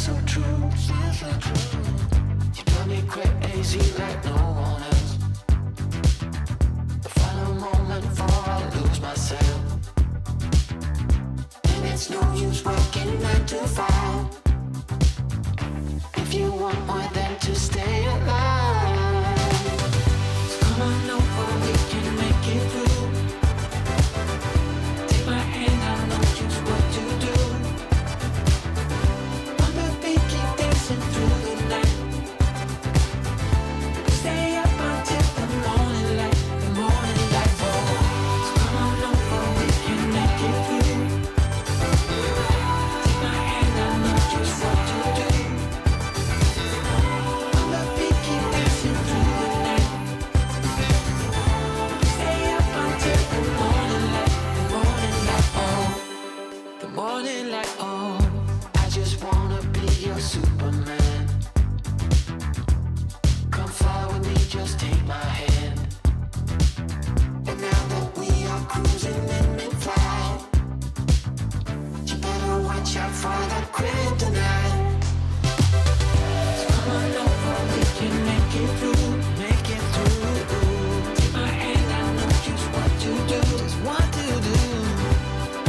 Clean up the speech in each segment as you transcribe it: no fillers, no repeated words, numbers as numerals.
so true, so true. You drive me crazy like no one else. The final moment before I lose myself. And it's no use working 9 to 5 if you want more than to stay alive. So come on over, we can make it through. Take my hand, I know just what to do. On the beat, keep dancing through the night. We stay up until the morning light, the morning light. Oh, so come on over, we can make it through. Take my hand, I know just what to do. On the beat, keep dancing through the night. We stay up until the morning light, the morning light. Oh, the morning light. Oh, I just wanna be your Superman. Come fly with me, just take my hand. And now that we are cruising in mid-flight, you better watch out for that kryptonite. So come on over, we can make it through, make it through. Take my hand, I know just what to do, just what to do.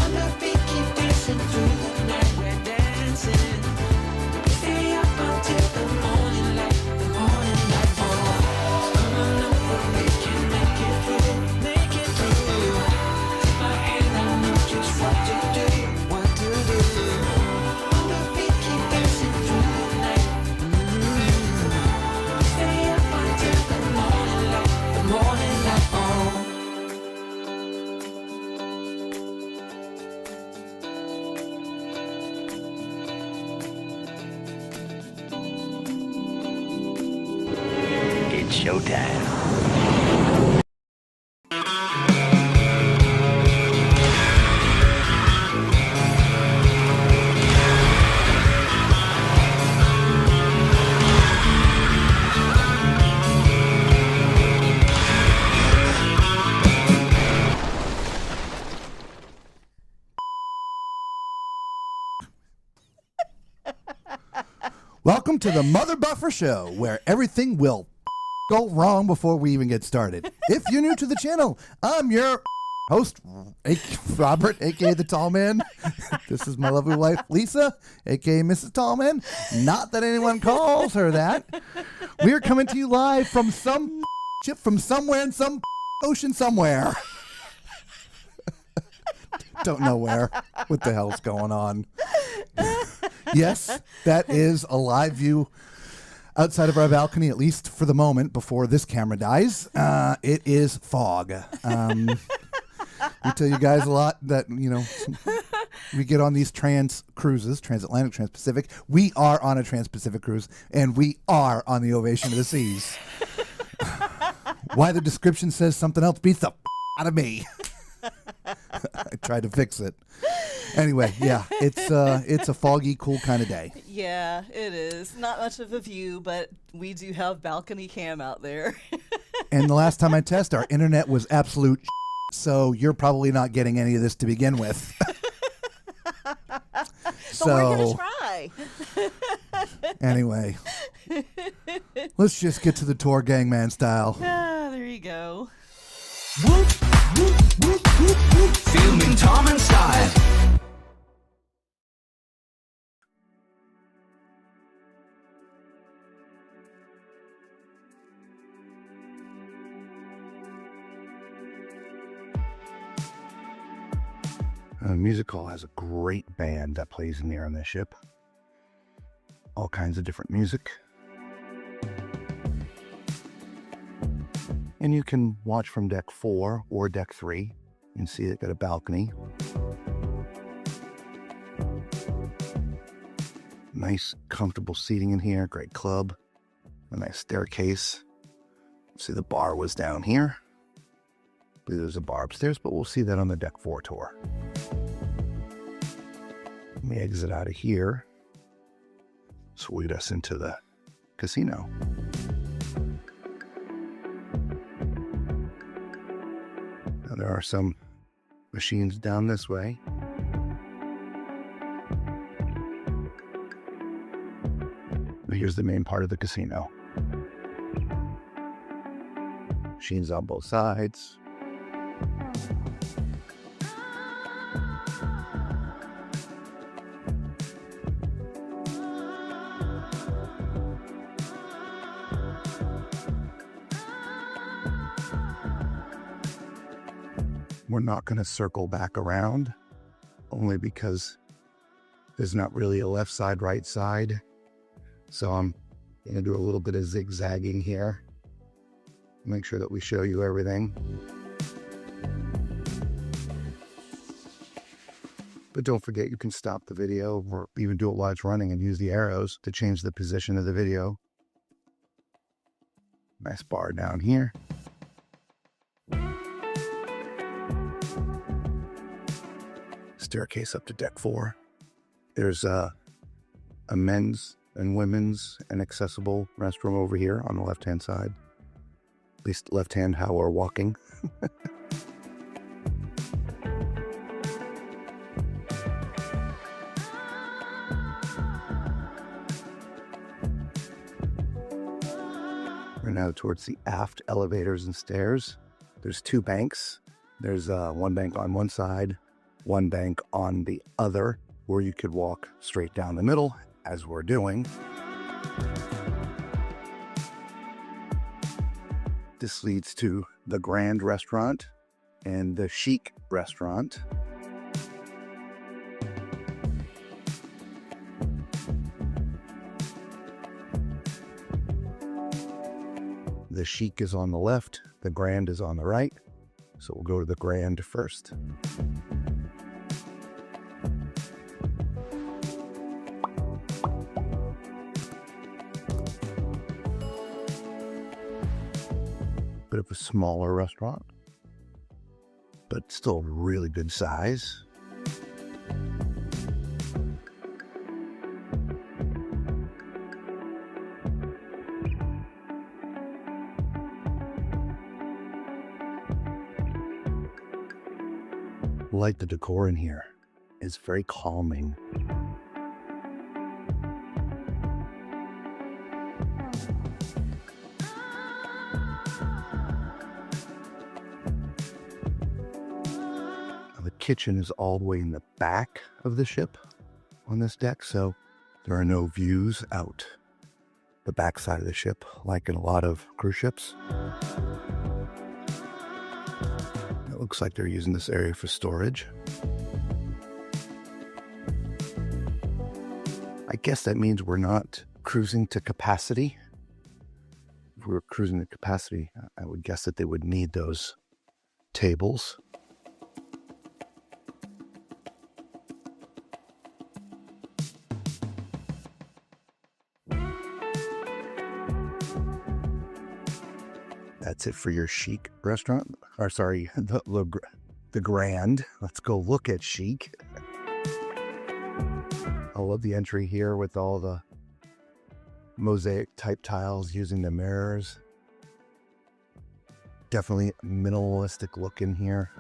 On the beat, keep dancing through the night, we're dancing. We stay up until the morning light, the morning light. Oh, so come on over, we can make it through, make it through. Take my hand, I know just what to do, what to do. On the beat, keep dancing through the night. We stay up until the morning light, the morning light. Oh. It's showtime. Welcome to the Mother Buffer Show, where everything will go wrong before we even get started. If you're new to the channel, I'm your host, Robert, a.k.a. The Tall Man. This is my lovely wife, Lisa, a.k.a. Mrs. Tallman. Not that anyone calls her that. We are coming to you live from some ship from somewhere in some ocean somewhere. Don't know where. What the hell's going on? Yes, that is a live view outside of our balcony, at least for the moment, before this camera dies. It is fog. We tell you guys a lot that, we get on these cruises, transatlantic, transpacific. We are on a transpacific cruise, and we are on the Ovation of the Seas. Why the description says something else beats the out of me. I tried to fix it. Anyway, yeah, it's a foggy, cool kind of day. Yeah, it is. Not much of a view, but we do have balcony cam out there. And the last time I tested, our internet was absolute so you're probably not getting any of this to begin with. But we're going to try. Anyway, let's just get to the tour gangman style. Ah, there you go. Whoop, whoop, whoop, whoop, whoop. Filming Tom and style. Music Hall has a great band that plays in there on this ship. All kinds of different music. And you can watch from deck 4 or deck 3. You can see it got a balcony. Nice, comfortable seating in here. Great club. A nice staircase. See, the bar was down here. I believe there's a bar upstairs, but we'll see that on the deck 4 tour. Let me exit out of here. So lead us into the casino. Now there are some machines down this way. Here's the main part of the casino. Machines on both sides. We're not going to circle back around, only because there's not really a left side, right side. So I'm going to do a little bit of zigzagging here. Make sure that we show you everything. But don't forget, you can stop the video or even do it while it's running and use the arrows to change the position of the video. Nice bar down here. Staircase up to deck 4. There's a men's and women's and accessible restroom over here on the left-hand side. At least left-hand how we're walking. We're now towards the aft elevators and stairs. There's 2 banks. There's one bank on one side, one bank on the other, where you could walk straight down the middle, as we're doing. This leads to the Grand Restaurant and the Chic Restaurant. The Chic is on the left, the Grand is on the right. So we'll go to the Grand first. Bit of a smaller restaurant, but still really good size. Like the decor in here. It's very calming. The kitchen is all the way in the back of the ship on this deck, so there are no views out the back side of the ship like in a lot of cruise ships. It looks like they're using this area for storage. I guess that means we're not cruising to capacity. If we were cruising to capacity, I would guess that they would need those tables. That's it for your Chic restaurant. Or sorry, the Grand. Let's go look at Chic. I love the entry here with all the mosaic type tiles using the mirrors. Definitely minimalistic look in here.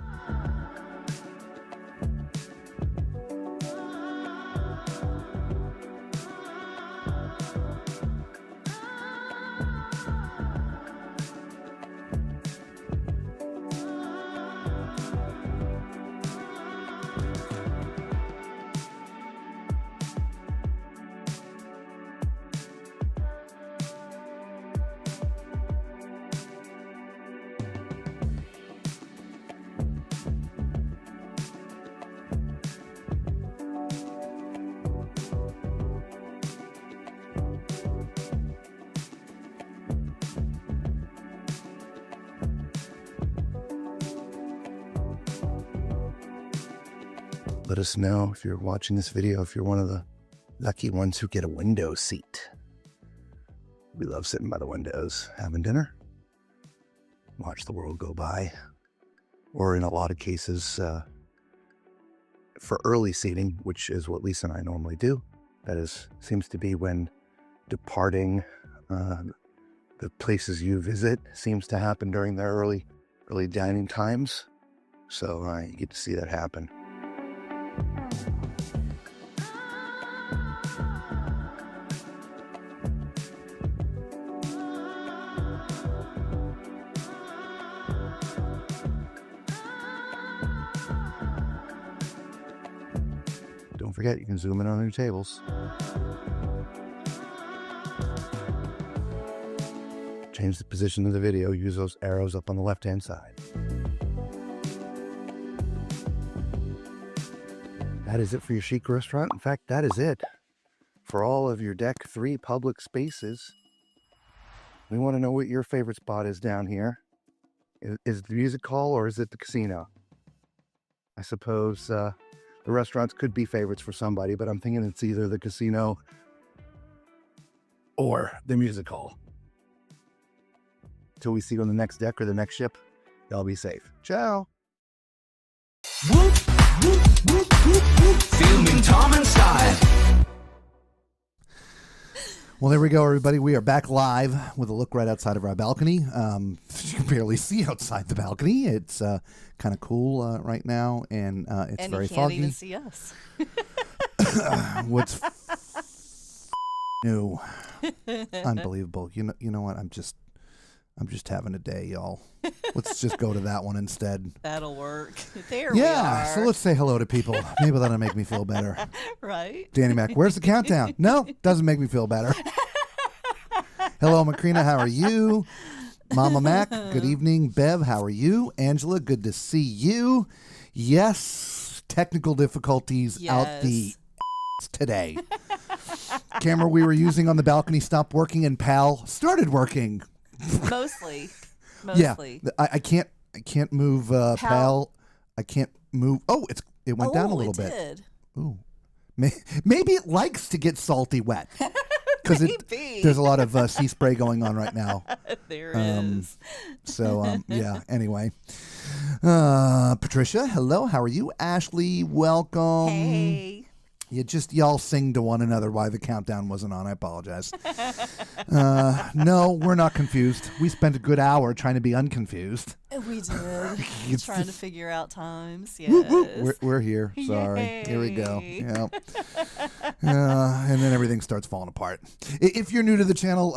Let us know if you're watching this video, if you're one of the lucky ones who get a window seat. We love sitting by the windows, having dinner, watch the world go by, or in a lot of cases, for early seating, which is what Lisa and I normally do. That seems to be when departing the places you visit seems to happen during the early dining times. So you get to see that happen. Don't forget, you can zoom in on your tables. Change the position of the video. Use those arrows up on the left-hand side. That is it for your chic restaurant. In fact, that is it for all of your Deck 3 public spaces. We want to know what your favorite spot is down here. Is it the music hall or is it the casino? I suppose the restaurants could be favorites for somebody, but I'm thinking it's either the casino or the music hall. Till we see you on the next deck or the next ship, y'all be safe. Ciao. Filming Tom and Style. Well, there we go, everybody. We are back live with a look right outside of our balcony. You can barely see outside the balcony. It's kind of cool right now, and it's very foggy. And you can't even see us. What's new? Unbelievable. You know what? I'm just having a day, y'all. Let's just go to that one instead. That'll work. There we are. Yeah, so let's say hello to people. Maybe that'll make me feel better. Right? Danny Mac, where's the countdown? No, doesn't make me feel better. Hello, Macrina, how are you? Mama Mac, good evening. Bev, how are you? Angela, good to see you. Yes, technical difficulties out the today. Camera we were using on the balcony stopped working and PAL started working. Mostly. Yeah, I can't move PAL. I can't move. Oh, it went down a little bit. Did. Ooh, maybe it likes to get salty wet because there's a lot of sea spray going on right now. There is. So yeah. Anyway, Patricia, hello. How are you? Ashley, welcome. Hey. Y'all sing to one another why the countdown wasn't on. I apologize. No, we're not confused. We spent a good hour trying to be unconfused. We did. Trying to figure out times. Yes. Whoop, whoop. We're here. Sorry. Yay. Here we go. Yep. And then everything starts falling apart. If you're new to the channel,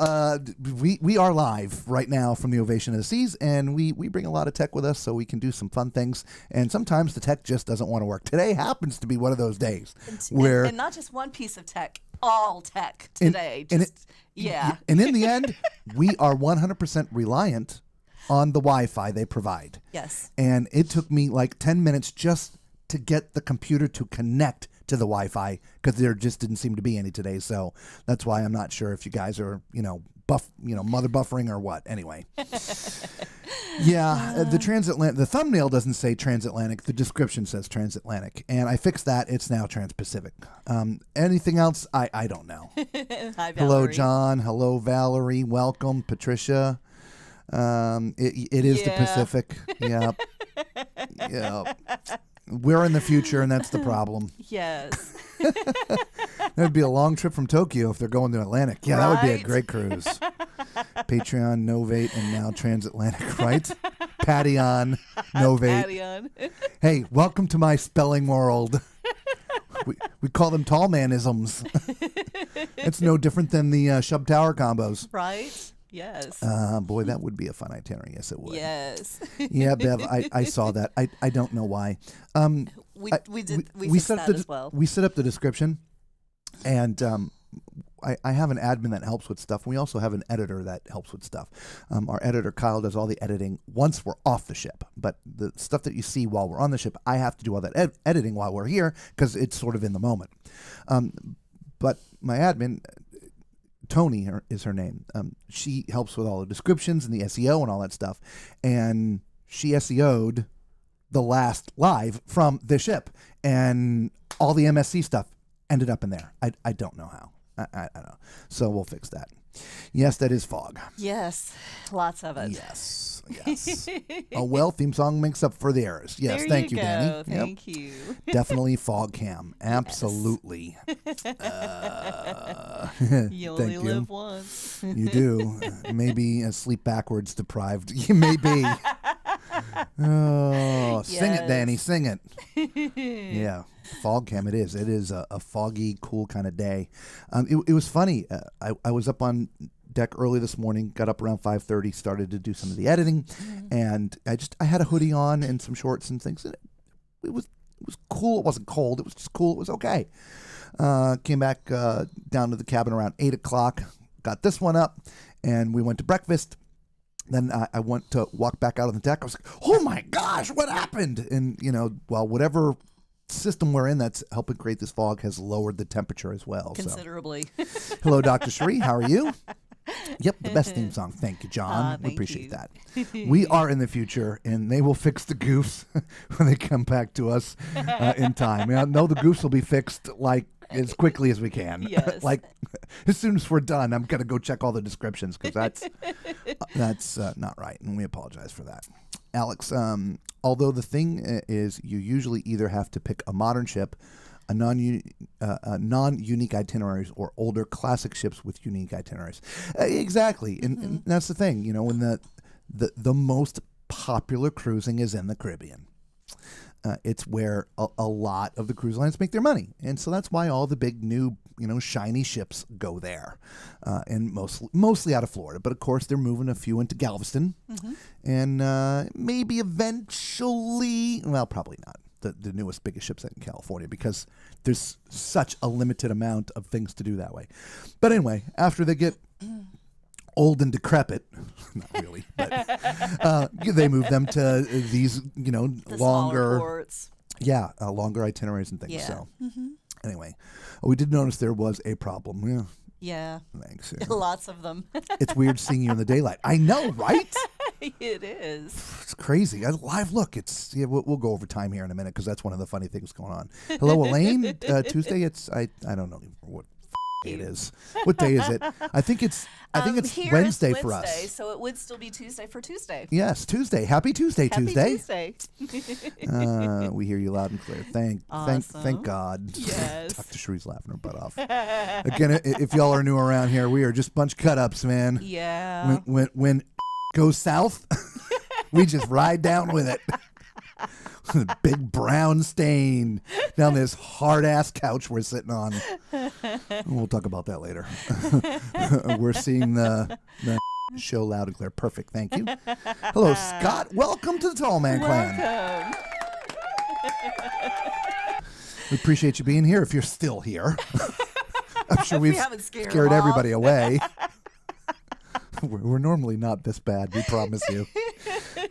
we are live right now from the Ovation of the Seas, and we bring a lot of tech with us so we can do some fun things. And sometimes the tech just doesn't want to work. Today happens to be one of those days where and not just one piece of tech, all tech today. And in the end, we are 100% reliant on the Wi-Fi they provide. Yes. And it took me like 10 minutes just to get the computer to connect to the Wi-Fi because there just didn't seem to be any today. So that's why I'm not sure if you guys are, mother buffering or what. Anyway. Yeah, the thumbnail doesn't say transatlantic. The description says transatlantic. And I fixed that. It's now Transpacific. Anything else? I don't know. Hi, Valerie. Hello, John. Hello, Valerie. Welcome, Patricia. It is the Pacific. Yep. Yep. We're in the future, and that's the problem. Yes. That'd be a long trip from Tokyo if they're going to Atlantic. Yeah, that would be a great cruise. Patreon, Novate, and now Transatlantic, right? Patreon, Novate. Patreon. Hey, welcome to my spelling world. We call them tall manisms. It's no different than the Shub Tower combos. Right? Yes. Boy, that would be a fun itinerary. Yes, it would. Yes. Yeah, Bev, I saw that. I don't know why. We fixed that as well. We set up the description, and I have an admin that helps with stuff. We also have an editor that helps with stuff. Our editor, Kyle, does all the editing once we're off the ship. But the stuff that you see while we're on the ship, I have to do all that editing while we're here because it's sort of in the moment. But my admin, Tony is her name. She helps with all the descriptions and the SEO and all that stuff. And she SEO'd the last live from the ship. And all the MSC stuff ended up in there. I don't know how. I don't know. So we'll fix that. Yes, that is fog. Yes. Lots of it. Yes. Oh, well, theme song makes up for the errors. Yes, there thank you you, go. Danny. Thank you. Definitely fog cam. Absolutely. You only live once. You do. Maybe sleep backwards deprived. You may be. Oh, sing it, Danny. Sing it. Yeah. Fog cam it is. It is a foggy, cool kind of day. It was funny. I was up on deck early this morning, got up around 5:30, started to do some of the editing, and I had a hoodie on and some shorts and things. And it was was cool. It wasn't cold. It was just cool. It was okay. Came back down to the cabin around 8 o'clock. Got this one up, and we went to breakfast. Then I went to walk back out on the deck. I was like, oh my gosh, what happened? And, whatever system we're in that's helping create this fog has lowered the temperature as well. Considerably. So. Hello, Dr. Cherie. How are you? Yep, the best theme song. Thank you, John. We appreciate that. We are in the future, and they will fix the goofs when they come back to us in time. I know the goofs will be fixed as quickly as we can. Yes. As soon as we're done, I'm going to go check all the descriptions because that's not right, and we apologize for that. Alex, although the thing is you usually either have to pick a modern ship, a non-unique itineraries, or older classic ships with unique itineraries. Exactly, and that's the thing. When the most popular cruising is in the Caribbean. It's where a lot of the cruise lines make their money. And so that's why all the big new, shiny ships go there. And mostly out of Florida. But of course, they're moving a few into Galveston. And maybe eventually, well, probably not, the newest, biggest ships in California, because there's such a limited amount of things to do that way. But anyway, after they get old and decrepit, not really, but they move them to these, The longer ports. Yeah, longer itineraries and things. Yeah. So anyway, we did notice there was a problem. Yeah, Yeah. thanks. Lots of them. It's weird seeing you in the daylight. I know, right? It is. It's crazy. A live look. We'll go over time here in a minute because that's one of the funny things going on. Hello, Elaine. Tuesday. I don't know what it is. What day is it? I think it's Here Wednesday it's for Wednesday, us. so it would still be Tuesday for Tuesday. Yes, Tuesday. Happy Tuesday, Happy Tuesday. Tuesday. We hear you loud and clear. Thank God. Yes. Dr. Shrew's laughing her butt off. Again, if y'all are new around here, we are just a bunch of cut-ups, man. Yeah. When goes south, we just ride down with it. Big brown stain down this hard-ass couch we're sitting on. We'll talk about that later. We're seeing the show loud and clear. Perfect. Thank you. Hello, Scott. Welcome to the Tall Man Clan. Welcome. We appreciate you being here if you're still here. I'm sure we've haven't scared scared off. everybody away. We're normally not this bad, we promise you.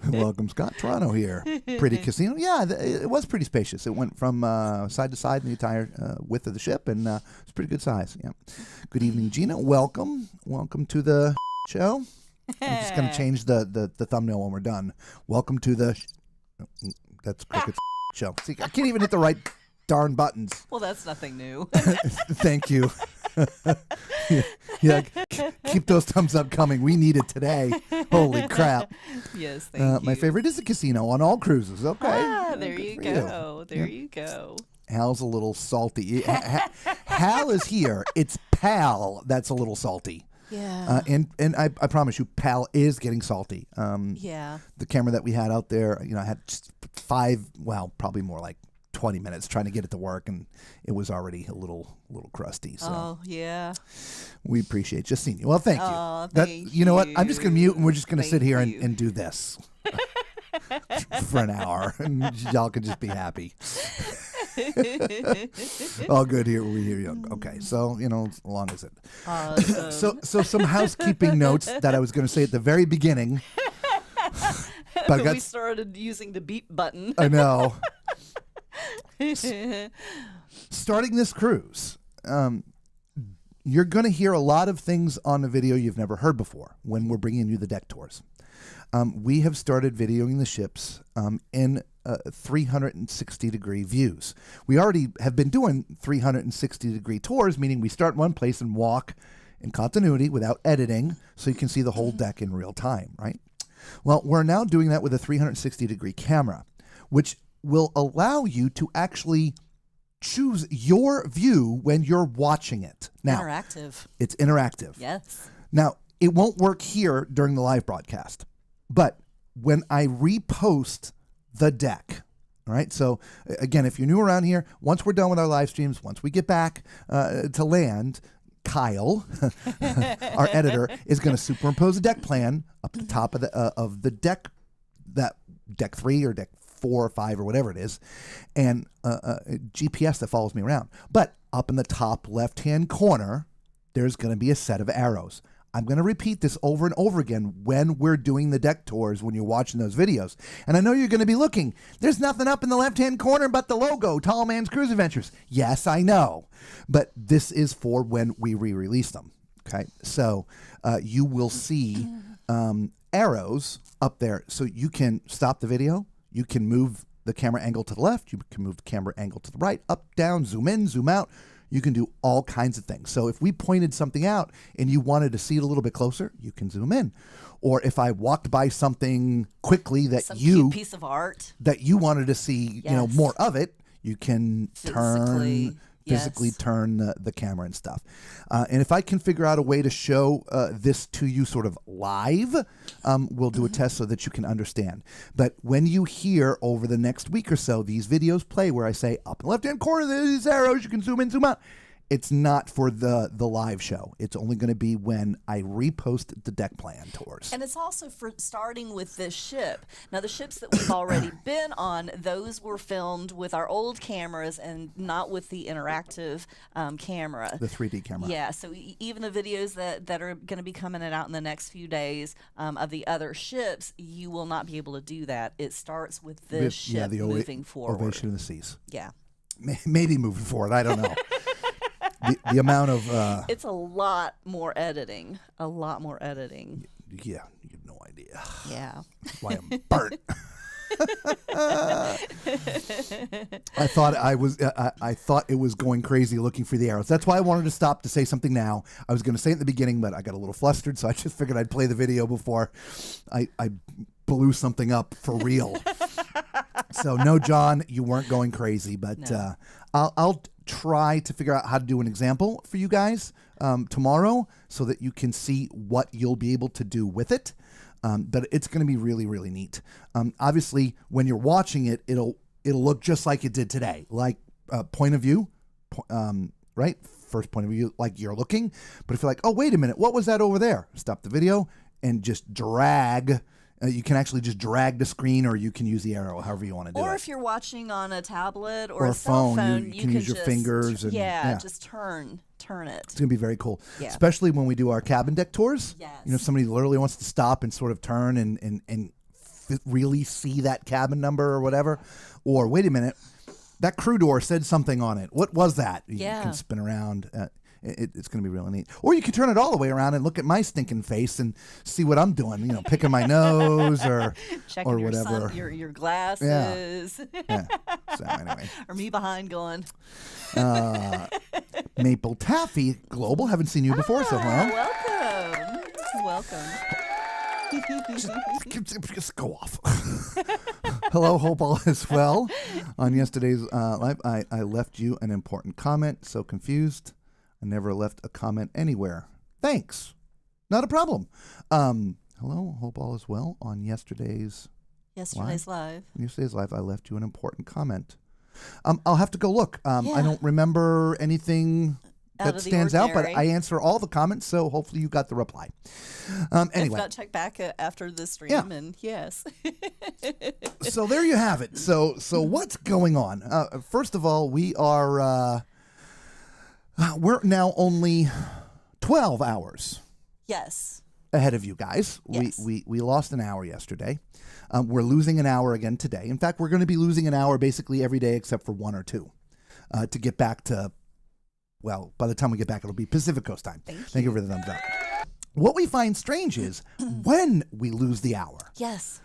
Welcome, Scott. Toronto here. Pretty casino. Yeah, it was pretty spacious. It went from side to side in the entire width of the ship, and it's pretty good size. Yeah. Good evening, Gina. Welcome. Welcome to the show. I'm just going to change the thumbnail when we're done. Welcome to the... That's Cricket's show. See, I can't even hit the right darn buttons. Well, that's nothing new. Thank you. Yeah, keep those thumbs up coming. We need it today. Holy crap. Yes, thank you. My favorite is the casino on all cruises. Okay. There Good you for go. There you go. Hal's a little salty. Hal is here. It's Pal that's a little salty. Yeah. And I promise you, Pal is getting salty. Yeah. The camera that we had out there, I had just probably more like 20 minutes trying to get it to work, and it was already a little crusty. So Oh, yeah. we appreciate just seeing you. Well, thank you. Oh, You know what? I'm just going to mute, and we're just going to sit Thank here you. and do this for an hour, and y'all can just be happy. All good here. We hear you. Okay, so as long as it. Awesome. So some housekeeping notes that I was going to say at the very beginning. But we started using the beep button. I know. Starting this cruise, you're going to hear a lot of things on the video you've never heard before when we're bringing you the deck tours. We have started videoing the ships in 360-degree views. We already have been doing 360-degree tours, meaning we start in one place and walk in continuity without editing, so you can see the whole deck in real time, right? Well, we're now doing that with a 360-degree camera, which will allow you to actually choose your view when you're watching it. Now, Interactive. it's interactive. Yes. Now, it won't work here during the live broadcast, but when I repost the deck, all right? So, again, if you're new around here, once we're done with our live streams, once we get back to land, Kyle, our editor, is going to superimpose a deck plan up the top of the deck, that deck 3 or deck 4 or 5 or whatever it is, and a GPS that follows me around. But up in the top left-hand corner, there's going to be a set of arrows. I'm going to repeat this over and over again when we're doing the deck tours, when you're watching those videos. And I know you're going to be looking. There's nothing up in the left-hand corner but the logo, Tall Man's Cruise Adventures. Yes, I know. But this is for when we re-release them. Okay? So you will see arrows up there. So you can stop the video. You can move the camera angle to the left. You can move the camera angle to the right, up, down, zoom in, zoom out. You can do all kinds of things. So if we pointed something out and you wanted to see it a little bit closer, you can zoom in. Or if I walked by something quickly that Some cute piece of art that you wanted to see, more of it, you can physically turn the camera and stuff. And if I can figure out a way to show this to you sort of live, we'll do a test so that you can understand. But when you hear over the next week or so these videos play where I say up in the left-hand corner, there's these arrows, you can zoom in, zoom out. It's not for the live show. It's only going to be when I repost the deck plan tours. And it's also for starting with this ship. Now, the ships that we've already been on, those were filmed with our old cameras and not with the interactive camera. The 3D camera. Yeah, so even the videos that are going to be coming out in the next few days of the other ships, you will not be able to do that. It starts with this ship moving forward. Ovation in the Seas. Yeah. Maybe moving forward. I don't know. The amount of... it's a lot more editing. A lot more editing. Yeah, you have no idea. Yeah. That's why I'm burnt. I thought it was going crazy looking for the arrows. That's why I wanted to stop to say something now. I was going to say it at the beginning, but I got a little flustered, so I just figured I'd play the video before I blew something up for real. So no, John, you weren't going crazy, but no. I'll try to figure out how to do an example for you guys tomorrow so that you can see what you'll be able to do with it. But it's going to be really, really neat. Obviously, when you're watching it, it'll look just like it did today, like point of view, right? First point of view, like you're looking. But if you're like, oh, wait a minute, what was that over there? Stop the video and just drag. You can actually just drag the screen, or you can use the arrow, however you want to do it. Or if you're watching on a tablet or a cell phone, you can use your fingers. And, just turn it. It's going to be very cool, especially when we do our cabin deck tours. Yes. You know, somebody literally wants to stop and sort of turn and really see that cabin number or whatever. Or, wait a minute, that crew door said something on it. What was that? You can spin around. It's going to be really neat. Or you can turn it all the way around and look at my stinking face and see what I'm doing. You know, picking my nose or checking whatever. Your glasses. Yeah. So anyway. Or me behind going. Maple Taffy Global. Haven't seen you before, so Welcome. Just go off. Hello, hope all is well. On yesterday's live, I left you an important comment. So confused. I never left a comment anywhere. Thanks. Not a problem. Hello, hope all is well. On yesterday's live, I left you an important comment. I'll have to go look. I don't remember anything that stands out, but I answer all the comments, so hopefully you got the reply. Anyway. If not, check back after the stream, and yes. So there you have it. So what's going on? First of all, we're now only 12 hours. Yes. Ahead of you guys. Yes. We lost an hour yesterday. We're losing an hour again today. In fact, we're going to be losing an hour basically every day except for 1 or 2 to get back to, well, by the time we get back, it'll be Pacific Coast time. Thank you for the thumbs up. What we find strange is when we lose the hour. Yes.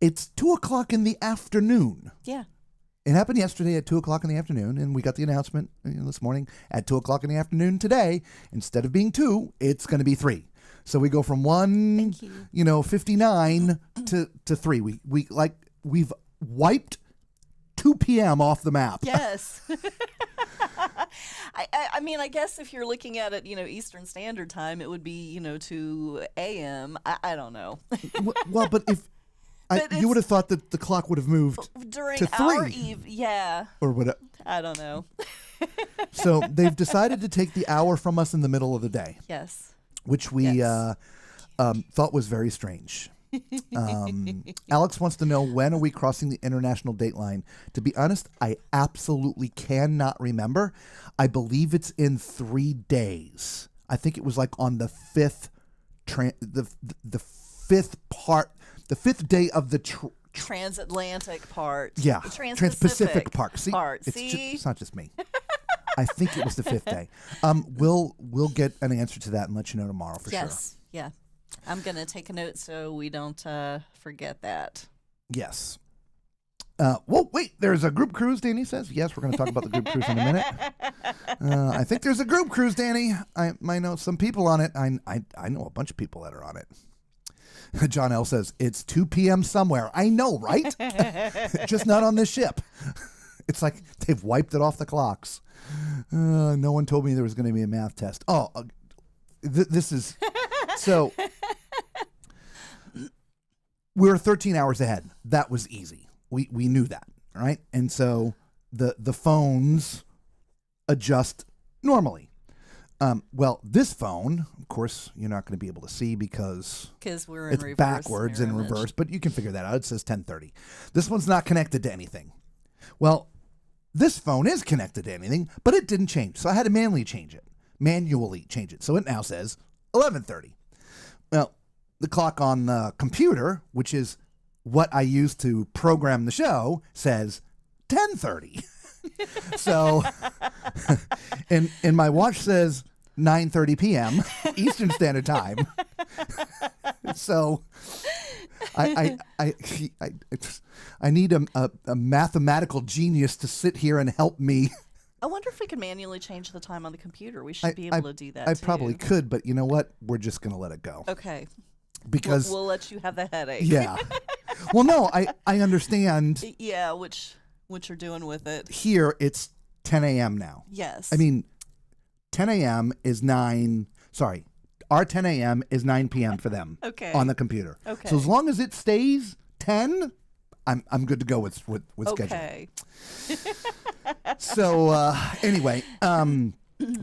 It's 2 o'clock in the afternoon. Yeah. It happened yesterday at 2 o'clock in the afternoon, and we got the announcement this morning at 2 o'clock in the afternoon today. Instead of being 2, it's going to be 3. So we go from 1:59 to 3. We've wiped 2 p.m. off the map. Yes. I mean, I guess if you're looking at it, Eastern Standard Time, it would be, 2 a.m. I don't know. Well, but if you would have thought that the clock would have moved during to 3. our yeah. Or what? I don't know. So they've decided to take the hour from us in the middle of the day. Yes. Which we thought was very strange. Alex wants to know, when are we crossing the international date line? To be honest, I absolutely cannot remember. I believe it's in 3 days. I think it was like on the fifth, the fifth day of the transatlantic part. Yeah, The Transpacific part. See, part. It's not just me. I think it was the 5th day. We'll get an answer to that and let you know tomorrow for sure. Yes. Yeah. I'm going to take a note so we don't forget that. Yes. Whoa, wait, there's a group cruise, Danny says. Yes, we're going to talk about the group cruise in a minute. I think there's a group cruise, Danny. I know some people on it. I know a bunch of people that are on it. John L. says, it's 2 p.m. somewhere. I know, right? Just not on this ship. It's like they've wiped it off the clocks. No one told me there was going to be a math test. Oh, this is... So, we were 13 hours ahead. That was easy. We knew that, right? And so the phones adjust normally. Well, this phone, of course, you're not going to be able to see because we're in it's reverse backwards in reverse, but you can figure that out. It says 10:30. This one's not connected to anything. Well, this phone is connected to anything, but it didn't change. So I had to manually change it. So it now says 11:30. Well, the clock on the computer, which is what I use to program the show, says 10:30. So, and my watch says 9:30 p.m. Eastern Standard Time. So, I need a mathematical genius to sit here and help me. I wonder if we could manually change the time on the computer. We should be able to do that, I too. probably could, but you know what? We're just going to let it go. Okay. Because we'll let you have the headache. Yeah. Well, no, I understand. Yeah, what you're doing with it. Here, it's 10 a.m. now. Yes. I mean, 10 a.m. is 9. Sorry. Our 10 a.m. is 9 p.m. for them. Okay. On the computer. Okay. So as long as it stays 10, I'm good to go with scheduling. Okay. So anyway,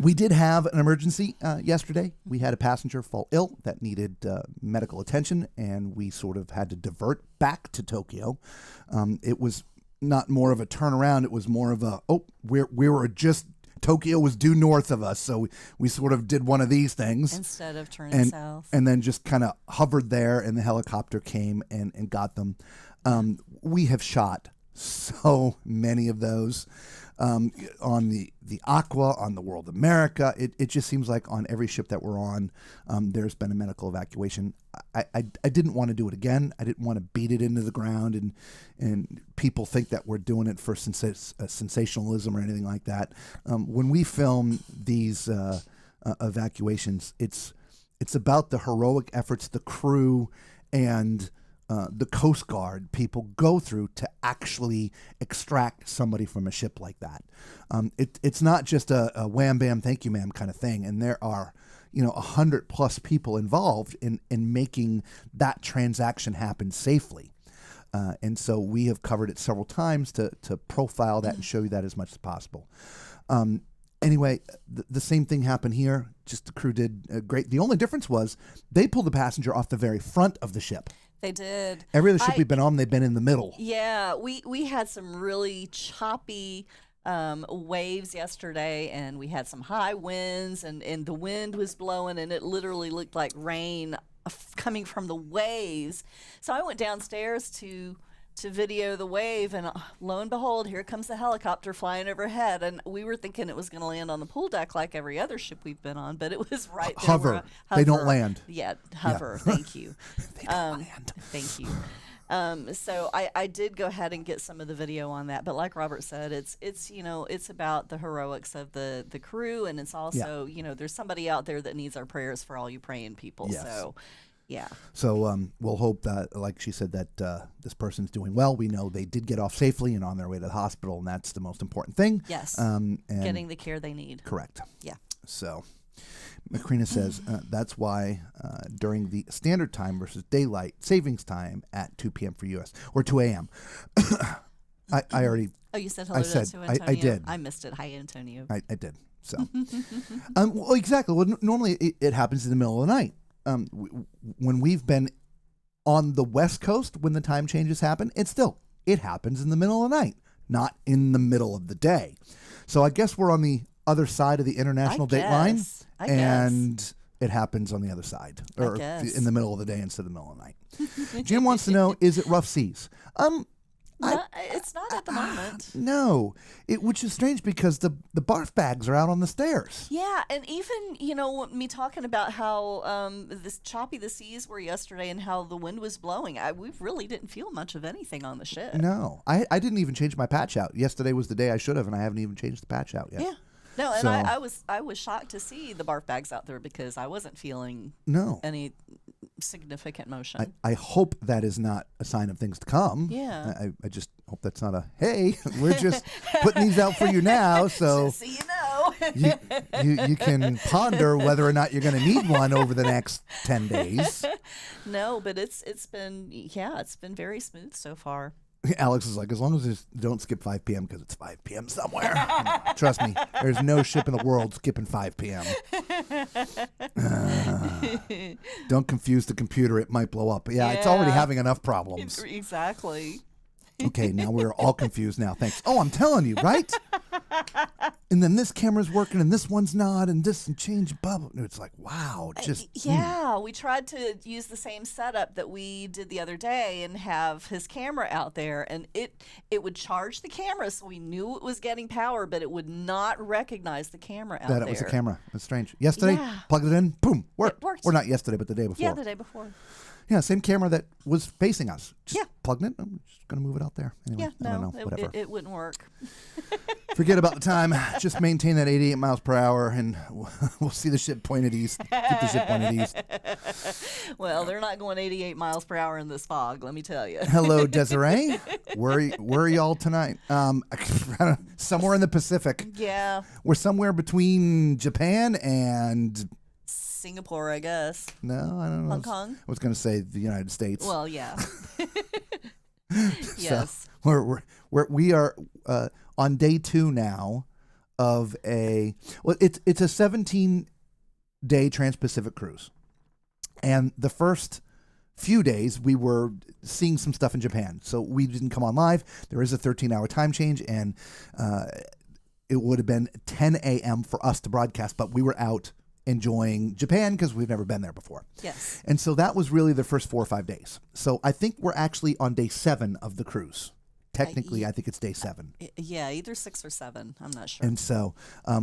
we did have an emergency yesterday. We had a passenger fall ill that needed medical attention, and we sort of had to divert back to Tokyo. It was not more of a turnaround. It was more of a, we were just, Tokyo was due north of us, so we sort of did one of these things. Instead of turning south. And then just kind of hovered there, and the helicopter came and got them. We have shot so many of those on the Aqua, on the World America. It just seems like on every ship that we're on, there's been a medical evacuation. I didn't want to do it again. I didn't want to beat it into the ground and people think that we're doing it for sensationalism or anything like that. When we film these evacuations, it's about the heroic efforts the crew and the Coast Guard people go through to actually extract somebody from a ship like that. It's not just a wham bam thank you ma'am kind of thing, and there are 100+ people involved in making that transaction happen safely. And so we have covered it several times to profile that and show you that as much as possible. Anyway, the same thing happened here. Just the crew did great. The only difference was they pulled the passenger off the very front of the ship. They did. Every other ship we've been on, they've been in the middle. Yeah, we had some really choppy waves yesterday, and we had some high winds, and the wind was blowing, and it literally looked like rain coming from the waves. So I went downstairs to video the wave, and lo and behold, here comes the helicopter flying overhead, and we were thinking it was going to land on the pool deck like every other ship we've been on, but it was right there. Hover. They don't land. Yeah, hover. Yeah. Thank you. They don't land. Thank you. So I did go ahead and get some of the video on that, but like Robert said, it's about the heroics of the crew, and it's also there's somebody out there that needs our prayers for all you praying people. Yes. So. Yeah. So we'll hope that, like she said, that this person's doing well. We know they did get off safely and on their way to the hospital, and that's the most important thing. Yes. And getting the care they need. Correct. Yeah. So Macrina says that's why during the standard time versus daylight savings time at 2 p.m. for U.S. or 2 a.m. I already. Oh, you said hello to Antonio? I did. I missed it. Hi, Antonio. I did. So. Well, exactly. Well, normally it happens in the middle of the night. When we've been on the West Coast, when the time changes happen, it happens in the middle of the night, not in the middle of the day. So I guess we're on the other side of the international date line, and it happens on the other side, or in the middle of the day instead of the middle of the night. Jim wants to know, is it rough seas? No, it's not at the moment. No, which is strange because the barf bags are out on the stairs. Yeah, and even, me talking about how this choppy the seas were yesterday and how the wind was blowing, we really didn't feel much of anything on the ship. No, I didn't even change my patch out. Yesterday was the day I should have, and I haven't even changed the patch out yet. Yeah. No, and So- I was shocked to see the barf bags out there because I wasn't feeling any significant motion. I hope that is not a sign of things to come. Yeah. I just hope that's not a, hey, we're just putting these out for you now, so Just so you know. you can ponder whether or not you're going to need one over the next 10 days. No, but it's been very smooth so far. Alex is like, as long as you don't skip 5 p.m. because it's 5 p.m. somewhere. Trust me, there's no ship in the world skipping 5 p.m. Don't confuse the computer. It might blow up. Yeah, it's already having enough problems. Exactly. Okay, now we're all confused now. Thanks. Oh, I'm telling you, right? And then this camera's working and this one's not, and this and change bubble. It's like, wow, just we tried to use the same setup that we did the other day and have his camera out there, and it would charge the camera, so we knew it was getting power, but it would not recognize the camera out there. that it was a camera. That's strange. Yesterday, plugged it in, boom, worked. It worked. Or not yesterday, but the day before. Yeah, the day before. Yeah, same camera that was facing us. Just plugged it. I'm just going to move it out there. Anyway, Yeah, I don't know, whatever. it wouldn't work. Forget about the time. Just maintain that 88 miles per hour, and we'll see the ship pointed east. Keep the ship pointed east. Well, they're not going 88 miles per hour in this fog, let me tell you. Hello, Desiree. Where are y'all tonight? Somewhere in the Pacific. Yeah. We're somewhere between Japan and... Singapore, I guess. No, I don't know. Hong Kong? I was going to say the United States. Well, yeah. Yes. So we are on day 2 now of it's a 17-day Transpacific cruise. And the first few days we were seeing some stuff in Japan. So we didn't come on live. There is a 13-hour time change, and it would have been 10 a.m. for us to broadcast, but we were out enjoying Japan because we've never been there before. Yes. And so that was really the first 4 or 5 days. So I think we're actually on day 7 of the cruise. Technically, I think it's day 7. Yeah, either 6 or 7. I'm not sure. And so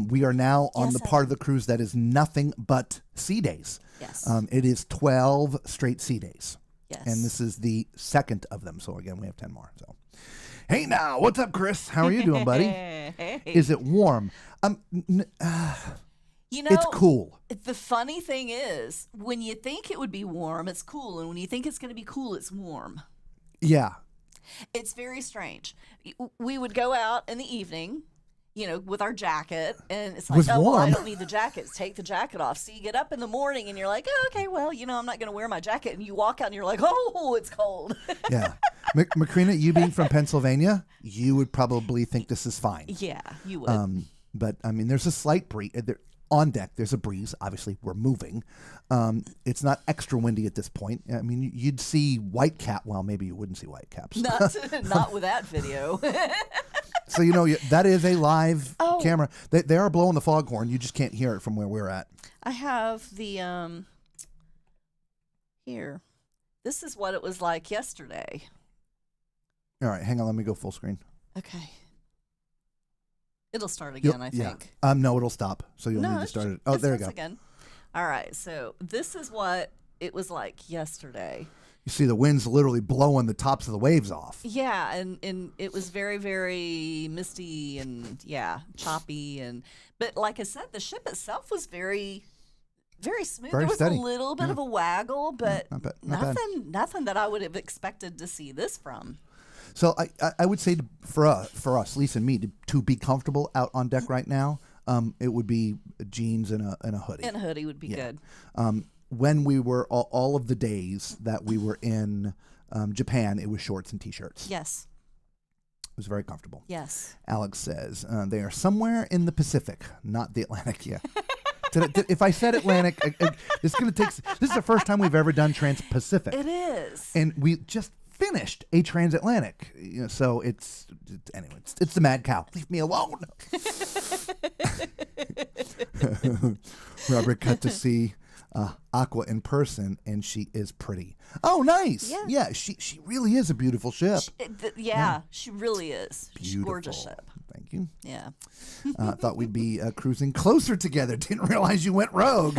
we are now on the 7. part of the cruise that is nothing but sea days. Yes. It is 12 straight sea days. Yes. And this is the second of them. So again, we have 10 more. So, hey now, what's up, Chris? How are you doing, buddy? Hey. Is it warm? It's cool. The funny thing is, when you think it would be warm, it's cool. And when you think it's going to be cool, it's warm. Yeah. It's very strange. We would go out in the evening, with our jacket, and it's like, Was oh, well, I warm. don't need the jacket. Take the jacket off. So you get up in the morning, and you're like, oh, okay, well, I'm not going to wear my jacket. And you walk out, and you're like, oh, it's cold. Yeah. Macrina, you being from Pennsylvania, you would probably think this is fine. Yeah, you would. But, I mean, there's a slight breeze. On deck, there's a breeze. Obviously, we're moving. It's not extra windy at this point. I mean, you'd see white cap. Well, maybe you wouldn't see white caps. Not with that video. So, that is a live camera. They are blowing the foghorn. You just can't hear it from where we're at. I have the, here. This is what it was like yesterday. All right, hang on. Let me go full screen. Okay. It'll start again, I think. No, it'll stop. So you'll need to start it. Oh, there you go. Again. All right. So this is what it was like yesterday. You see the winds literally blowing the tops of the waves off. Yeah, and it was very, very misty and choppy, but like I said, the ship itself was very, very smooth. Very there was steady. a little bit of a waggle, but Not bad. nothing that I would have expected to see this from. So I would say for us, Lisa and me, to be comfortable out on deck right now, it would be jeans and a hoodie. And a hoodie would be good. When we were all of the days that we were in Japan, it was shorts and T-shirts. Yes. It was very comfortable. Yes. Alex says they are somewhere in the Pacific, not the Atlantic yet. If I said Atlantic, it's going to take. This is the first time we've ever done Transpacific. It is. And we just finished a transatlantic. So anyway, it's the mad cow. Leave me alone. Robert got to see Aqua in person, and she is pretty. Oh, nice. Yeah, she really is a beautiful ship. She really is. She's a gorgeous ship. Thank you. Yeah. Thought we'd be cruising closer together. Didn't realize you went rogue.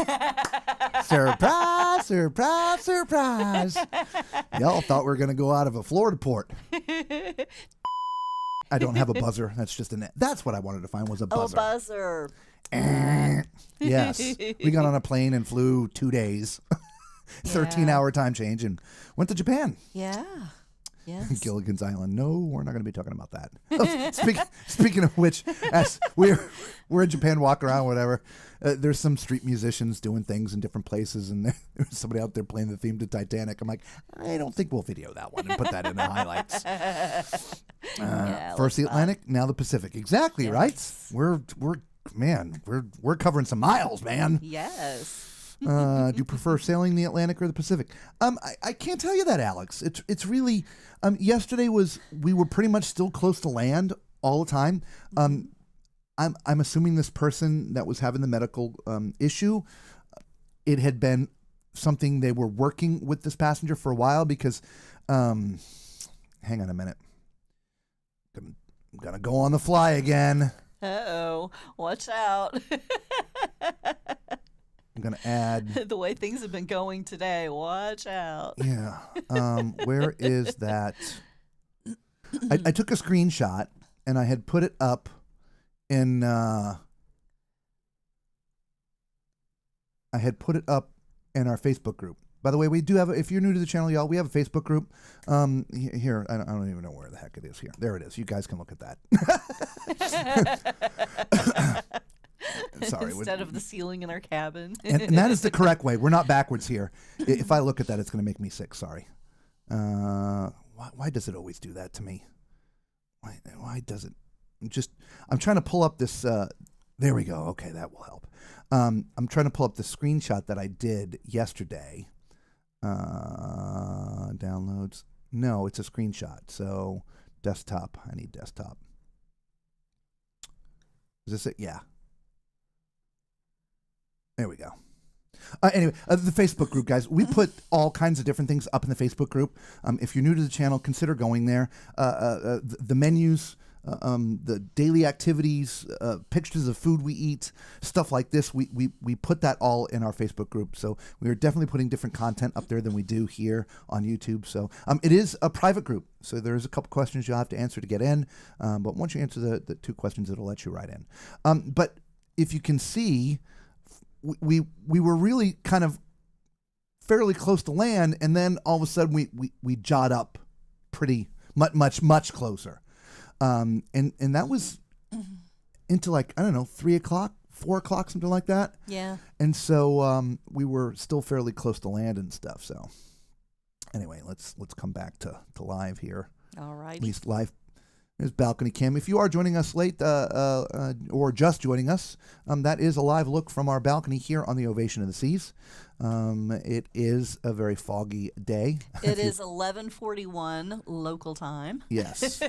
Surprise, surprise, surprise. Y'all thought we were going to go out of a Florida port. I don't have a buzzer. That's just that's what I wanted to find was a buzzer. Oh, buzzer. Yes. We got on a plane and flew 2 days. 13-hour time change and went to Japan. Yeah. Yes. Gilligan's Island. No, we're not going to be talking about that. Oh, speaking of which, as we're in Japan, walking around, whatever, there's some street musicians doing things in different places, and there's somebody out there playing the theme to Titanic. I'm like, I don't think we'll video that one and put that in the highlights. First the Atlantic, now the Pacific. Exactly, right? We're covering some miles, man. Yes. Do you prefer sailing the Atlantic or the Pacific? I can't tell you that, Alex. It's really yesterday we were pretty much still close to land all the time. I'm assuming this person that was having the medical issue, it had been something they were working with this passenger for a while because hang on a minute. I'm gonna go on the fly again. Uh-oh. Watch out. I'm going to add... The way things have been going today, watch out. Yeah. Where is that? I took a screenshot, and I had put it up in... I had put it up in our Facebook group. By the way, we do have... If you're new to the channel, y'all, we have a Facebook group. Here, I don't even know where the heck it is here. There it is. You guys can look at that. Sorry. Instead of the ceiling in our cabin. and that is the correct way. We're not backwards here. If I look at that, it's going to make me sick. Sorry. Why does it always do that to me? Why does it? I'm trying to pull up this. There we go. Okay, that will help. I'm trying to pull up the screenshot that I did yesterday. Downloads. No, it's a screenshot. So desktop. I need desktop. Is this it? Yeah. There we go. Anyway, the Facebook group, guys. We put all kinds of different things up in the Facebook group. If you're new to the channel, consider going there. The menus, the daily activities, pictures of food we eat, stuff like this. We put that all in our Facebook group. So we are definitely putting different content up there than we do here on YouTube. So it is a private group. So there's a couple questions you'll have to answer to get in. But once you answer the 2 questions, it'll let you right in. But if you can see... We were really kind of fairly close to land, and then all of a sudden we jot up pretty much closer, and that was into like, I don't know, 3 o'clock, 4 o'clock, something like that. Yeah. And so we were still fairly close to land and stuff. So anyway, let's come back to live here. All right. At least live. There's Balcony Cam. If you are joining us late or just joining us, that is a live look from our balcony here on the Ovation of the Seas. It is a very foggy day. It is 11:41 local time. Yes, So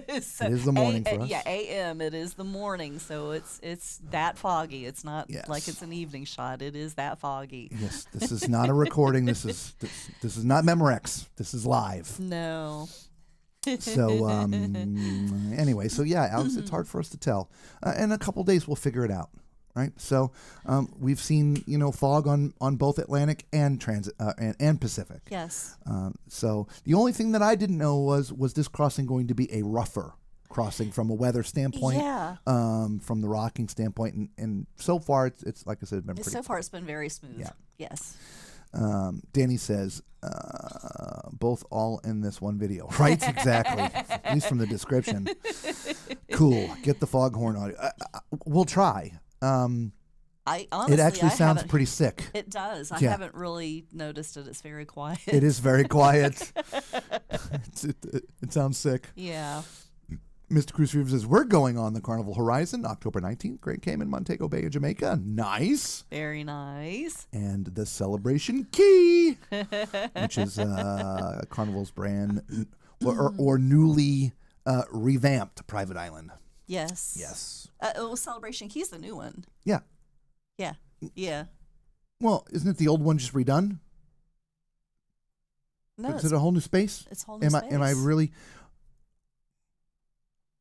it is the morning for us. Yeah, a.m. It is the morning, so it's that foggy. It's not like it's an evening shot. It is that foggy. Yes, this is not a recording. This is not Memorex. This is live. No. So anyway, so yeah, Alex, it's hard for us to tell. In a couple days, we'll figure it out, right? So we've seen fog on both Atlantic and and Pacific. Yes. So the only thing that I didn't know was this crossing going to be a rougher crossing from a weather standpoint? Yeah. From the rocking standpoint, and so far it's like I said, been pretty. So far, it's been very smooth. Yeah. Yes. Danny says, both all in this one video. Right? Exactly. At least from the description. Cool. Get the foghorn audio. We'll try. I honestly, it actually sounds pretty sick. It does. I Yeah. haven't really noticed it. It's very quiet. It is very quiet. It sounds sick. Yeah. Mr. Cruise Fever says, we're going on the Carnival Horizon, October 19th, Grand Cayman, Montego Bay, in Jamaica. Nice. Very nice. And the Celebration Key, which is Carnival's brand or newly revamped private island. Yes. Yes. Celebration Key's the new one. Yeah. Yeah. Yeah. Well, isn't it the old one just redone? No, Is it a whole new space? it's a whole new space. Am I really?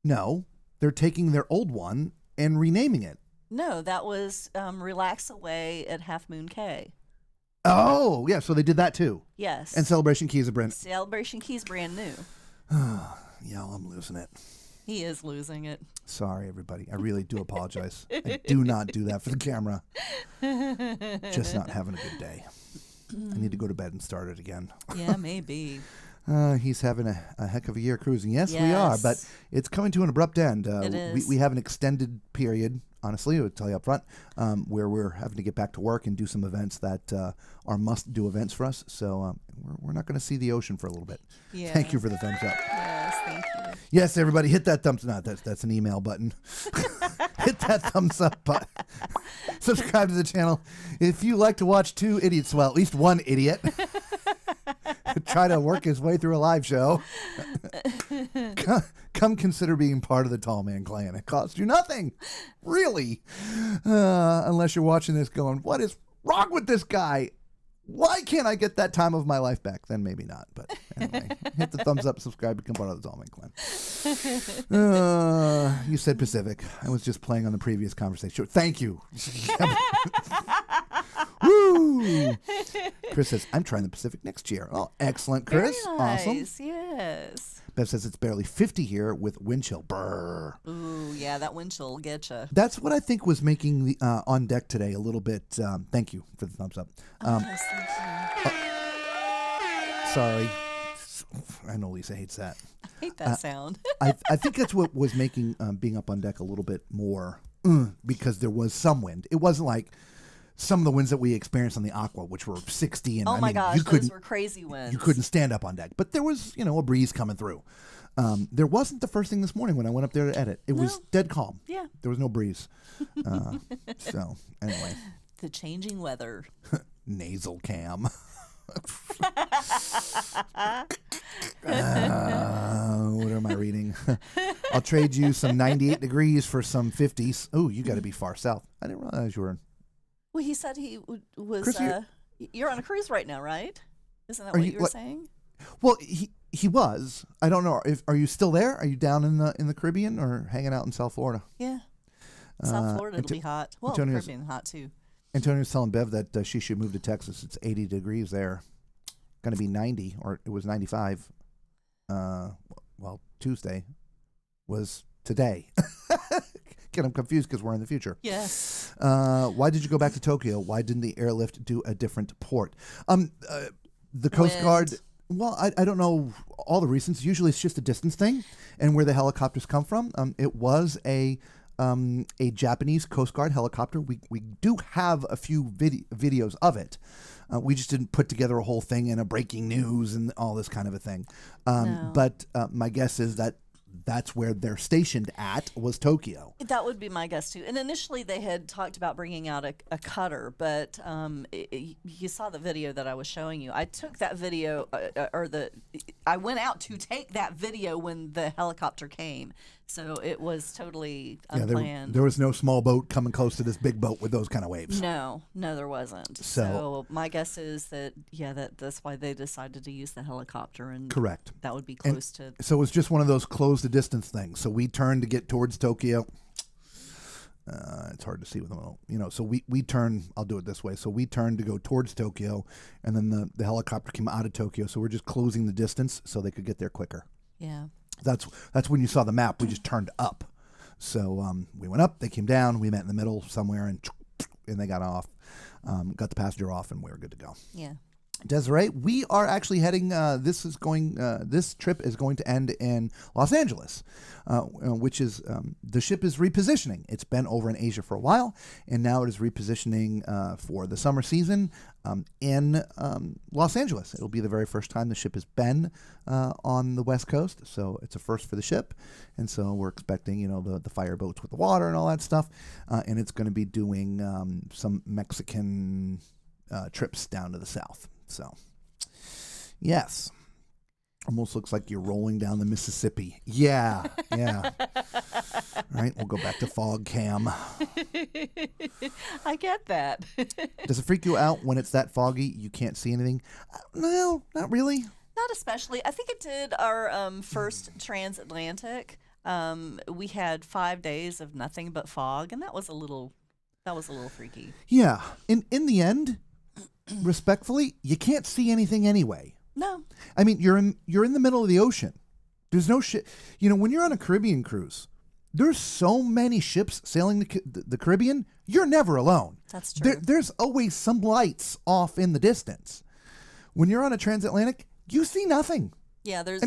No, they're taking their old one and renaming it. No, that was Relax Away at Half Moon Cay. Oh, yeah, so they did that too. Yes. And Celebration Key is a brand. Celebration Key's brand new. Yeah, I'm losing it. He is losing it. Sorry, everybody. I really do apologize. I do not do that for the camera. Just not having a good day. I need to go to bed and start it again. Yeah, maybe. He's having a heck of a year cruising. Yes, we are, but it's coming to an abrupt end. It is. We have an extended period, honestly, I would tell you up front, where we're having to get back to work and do some events that are must-do events for us. So we're not going to see the ocean for a little bit. Yeah. Thank you for the thumbs up. Yes, thank you. Yes, everybody, hit that thumbs up. That's an email button. Hit that thumbs up button. Subscribe to the channel. If you like to watch two idiots, well, at least one idiot, try to work his way through a live show, come consider being part of the Tall Man Clan. It costs you nothing, really, unless you're watching this going, what is wrong with this guy? Why can't I get that time of my life back? Then maybe not. But anyway, hit the thumbs up, subscribe, become part of the Tall Man Clan. You said Pacific. I was just playing on the previous conversation. Thank you. Woo! Chris says, I'm trying the Pacific next year. Oh, excellent, Chris. Very nice. Awesome. Yes. Bev says it's barely 50 here with wind chill. Brr. Ooh, yeah, that wind chill will get you. That's what I think was making the on deck today a little bit. Thank you for the thumbs up. Yes, thank you. Sorry. I know Lisa hates that. I hate that sound. I think that's what was making being up on deck a little bit more because there was some wind. It wasn't like some of the winds that we experienced on the Aqua, which were 60. And Oh my gosh, you those were crazy winds. You couldn't stand up on deck. But there was, a breeze coming through. There wasn't the first thing this morning when I went up there to edit. It was dead calm. Yeah. There was no breeze. So, anyway. The changing weather. Nasal cam. What am I reading? I'll trade you some 98 degrees for some 50s. Oh, you got to be far south. I didn't realize you were in. Well, he said he was. Chris, you're on a cruise right now, right? Isn't that what you were saying? Well, he was. I don't know. Are you still there? Are you down in the Caribbean or hanging out in South Florida? Yeah. South Florida, it'll be hot. Well, Caribbean hot too. Antonio's telling Bev that she should move to Texas. It's 80 degrees there. Going to be 90, or it was 95. Well, Tuesday was today. Get them confused because we're in the future. Yes. Why did you go back to Tokyo? Why didn't the airlift do a different port? The Coast Guard. Well, I don't know all the reasons. Usually it's just a distance thing and where the helicopters come from. It was a Japanese Coast Guard helicopter. We do have a few videos of it. We just didn't put together a whole thing in a breaking news and all this kind of a thing. No. But my guess is that that's where they're stationed at was Tokyo. That would be my guess too. And initially they had talked about bringing out a cutter, but you saw the video that I was showing you. I took that video, I went out to take that video when the helicopter came. So it was totally unplanned. There was no small boat coming close to this big boat with those kind of waves. No, there wasn't. So my guess is that that's why they decided to use the helicopter, and correct. That would be close to. So it was just one of those close the distance things. So we turned to get towards Tokyo. It's hard to see with them, So we turned. I'll do it this way. So we turned to go towards Tokyo, and then the helicopter came out of Tokyo. So we're just closing the distance so they could get there quicker. Yeah. That's when you saw the map. We just turned up. So we went up, they came down, we met in the middle somewhere, and they got off, got the passenger off, and we were good to go. Yeah. Desiree, we are actually heading. This trip is going to end in Los Angeles, which is the ship is repositioning. It's been over in Asia for a while, and now it is repositioning for the summer season in Los Angeles. It'll be the very first time the ship has been on the West Coast, so it's a first for the ship. And so we're expecting, the fireboats with the water and all that stuff, and it's going to be doing some Mexican trips down to the south. So, yes. Almost looks like you're rolling down the Mississippi. Yeah. All right, we'll go back to fog cam. I get that. Does it freak you out when it's that foggy you can't see anything? No, not really. Not especially. I think it did our first transatlantic. We had 5 days of nothing but fog, and that was a little freaky. Yeah. In the end, respectfully, you can't see anything anyway. No. I mean, you're in the middle of the ocean. There's no shit. When you're on a Caribbean cruise, there's so many ships sailing the Caribbean. You're never alone. That's true. There's always some lights off in the distance. When you're on a transatlantic, you see nothing. Yeah, there's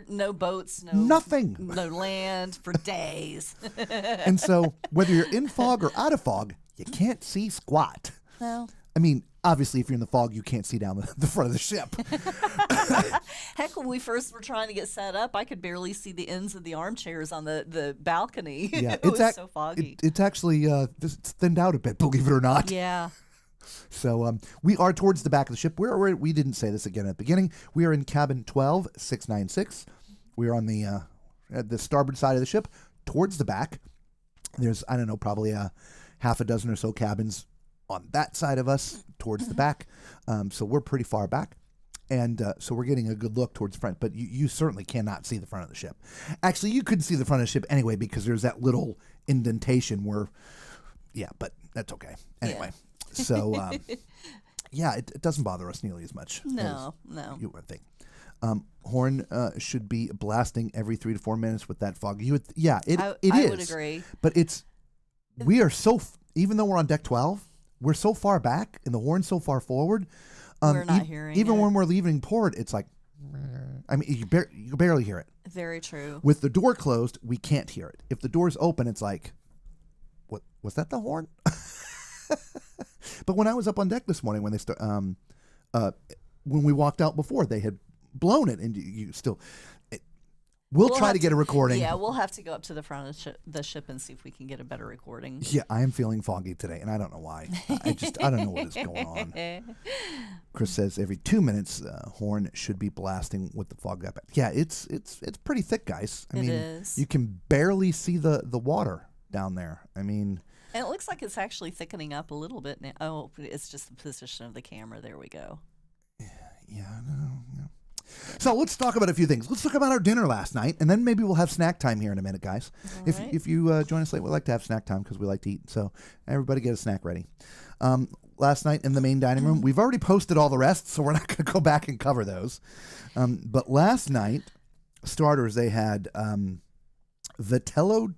no boats, nothing, no land for days. And so, whether you're in fog or out of fog, you can't see squat. No. I mean, obviously, if you're in the fog, you can't see down the front of the ship. Heck, when we first were trying to get set up, I could barely see the ends of the armchairs on the balcony. Yeah, it was so foggy. It's actually it's thinned out a bit, believe it or not. Yeah. So we are towards the back of the ship. We didn't say this again at the beginning. We are in cabin 12696. We are on the starboard side of the ship, towards the back. There's, I don't know, probably half a dozen or so cabins on that side of us, towards the back. So we're pretty far back. And so we're getting a good look towards the front. But you certainly cannot see the front of the ship. Actually, you couldn't see the front of the ship anyway because there's that little indentation where, but that's okay. Anyway. Yeah. So, it doesn't bother us nearly as much. No. You would think. Horn should be blasting every 3 to 4 minutes with that fog. It is. I would agree. But we are even though we're on deck 12, we're so far back and the horn's so far forward. We're not hearing it. Even when we're leaving port, it's like, I mean, you barely hear it. Very true. With the door closed, we can't hear it. If the door's open, it's like, what was that, the horn? But when I was up on deck this morning, when we walked out before, they had blown it, and you still. We'll try to get a recording. Yeah, we'll have to go up to the front of the ship and see if we can get a better recording. Yeah, I am feeling foggy today, and I don't know why. I don't know what is going on. Chris says every 2 minutes, horn should be blasting with the fog up. Yeah, it's pretty thick, guys. I mean, is. You can barely see the water down there. I mean. And it looks like it's actually thickening up a little bit now. Oh, it's just the position of the camera. There we go. Yeah. So let's talk about a few things. Let's talk about our dinner last night, and then maybe we'll have snack time here in a minute, guys. If you join us late, we like to have snack time because we like to eat. So everybody get a snack ready. Last night in the main dining room, we've already posted all the rest, so we're not going to go back and cover those. But last night, starters, they had Vitello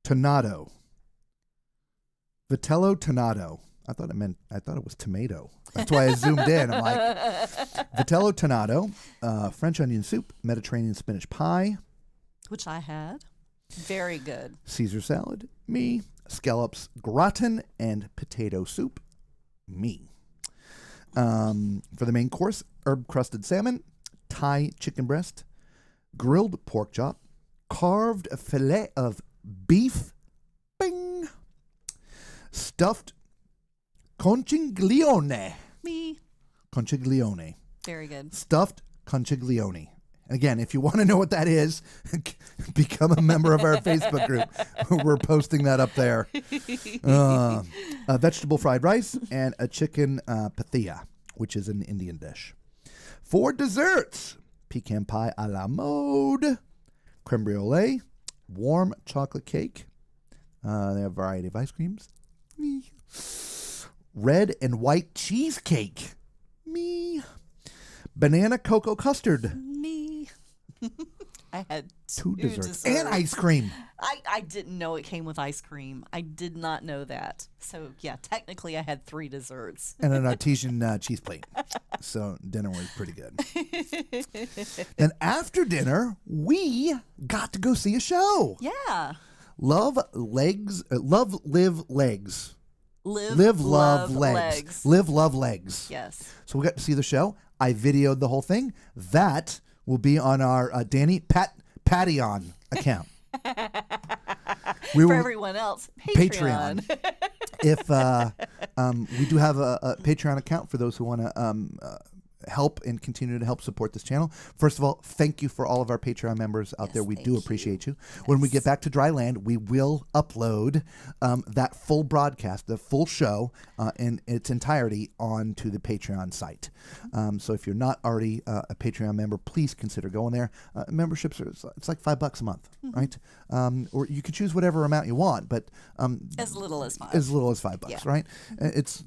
Tonado. Vitello Tonado. I thought it was tomato. That's why I zoomed in. I'm like, Vitello Tonado, French onion soup, Mediterranean spinach pie. Which I had. Very good. Caesar salad, me. Scallops gratin and potato soup, me. For the main course, herb-crusted salmon, Thai chicken breast, grilled pork chop, carved fillet of beef, bing, stuffed conchiglione. Me. Conchiglione. Very good. Stuffed conchiglione. Again, if you want to know what that is, become a member of our Facebook group. We're posting that up there. A vegetable fried rice and a chicken pathia, which is an Indian dish. For desserts, pecan pie a la mode, creme brulee, warm chocolate cake. They have a variety of ice creams. Me. Red and white cheesecake. Me. Banana cocoa custard. Me. I had two desserts and ice cream. I didn't know it came with ice cream. I did not know that. So, yeah, technically I had 3 desserts. And an artesian cheese plate. So dinner was pretty good. Then after dinner, we got to go see a show. Yeah. Love, Live, Legs. Live, love, legs. Live, love, legs. Yes. So we got to see the show. I videoed the whole thing. That will be on our Danny Patreon account. For everyone else, Patreon. If we do have a Patreon account for those who want to help and continue to help support this channel. First of all, thank you for all of our Patreon members out there. We do appreciate you. When we get back to dry land, we will upload that full broadcast, the full show in its entirety onto the Patreon site. So if you're not already a Patreon member, please consider going there. Memberships are it's like $5 a month, right? Or you can choose whatever amount you want, but As little as 5. As little as $5, Yeah. right? It's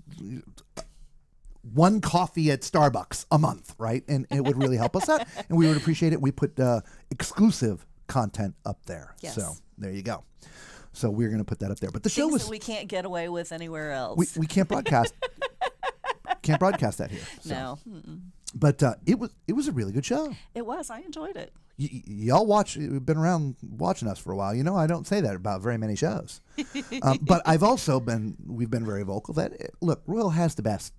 one coffee at Starbucks a month, right? And it would really help us out, and we would appreciate it. We put exclusive content up there. Yes. So there you go. So we're going to put that up there. But the show Things was that we can't get away with anywhere else. we can't broadcast can't broadcast that here. So. No. But it was a really good show. It was. I enjoyed it. Y'all you've been around watching us for a while. You know, I don't say that about very many shows. But we've been very vocal that, look, Royal has the best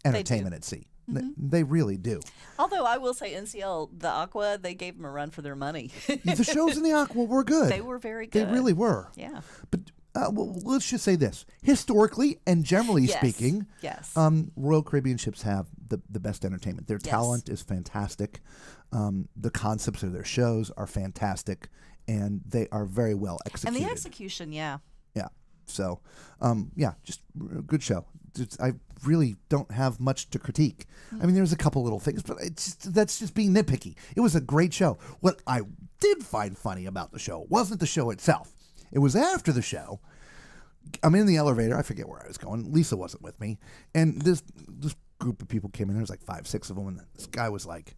entertainment at sea. They really do. Although I will say NCL, the Aqua, they gave them a run for their money. The shows in the Aqua were good. They were very good. They really were. Yeah. But well, let's just say this. Historically and generally speaking, yes. Royal Caribbean ships have the best entertainment. Their talent is fantastic. The concepts of their shows are fantastic, and they are very well executed. And the execution, yeah. Yeah. So, just a good show. I really don't have much to critique. I mean, there's a couple little things, but that's just being nitpicky. It was a great show. What I did find funny about the show wasn't the show itself. It was after the show. I'm in the elevator. I forget where I was going. Lisa wasn't with me. And this group of people came in. There was like 5, 6 of them. And this guy was like,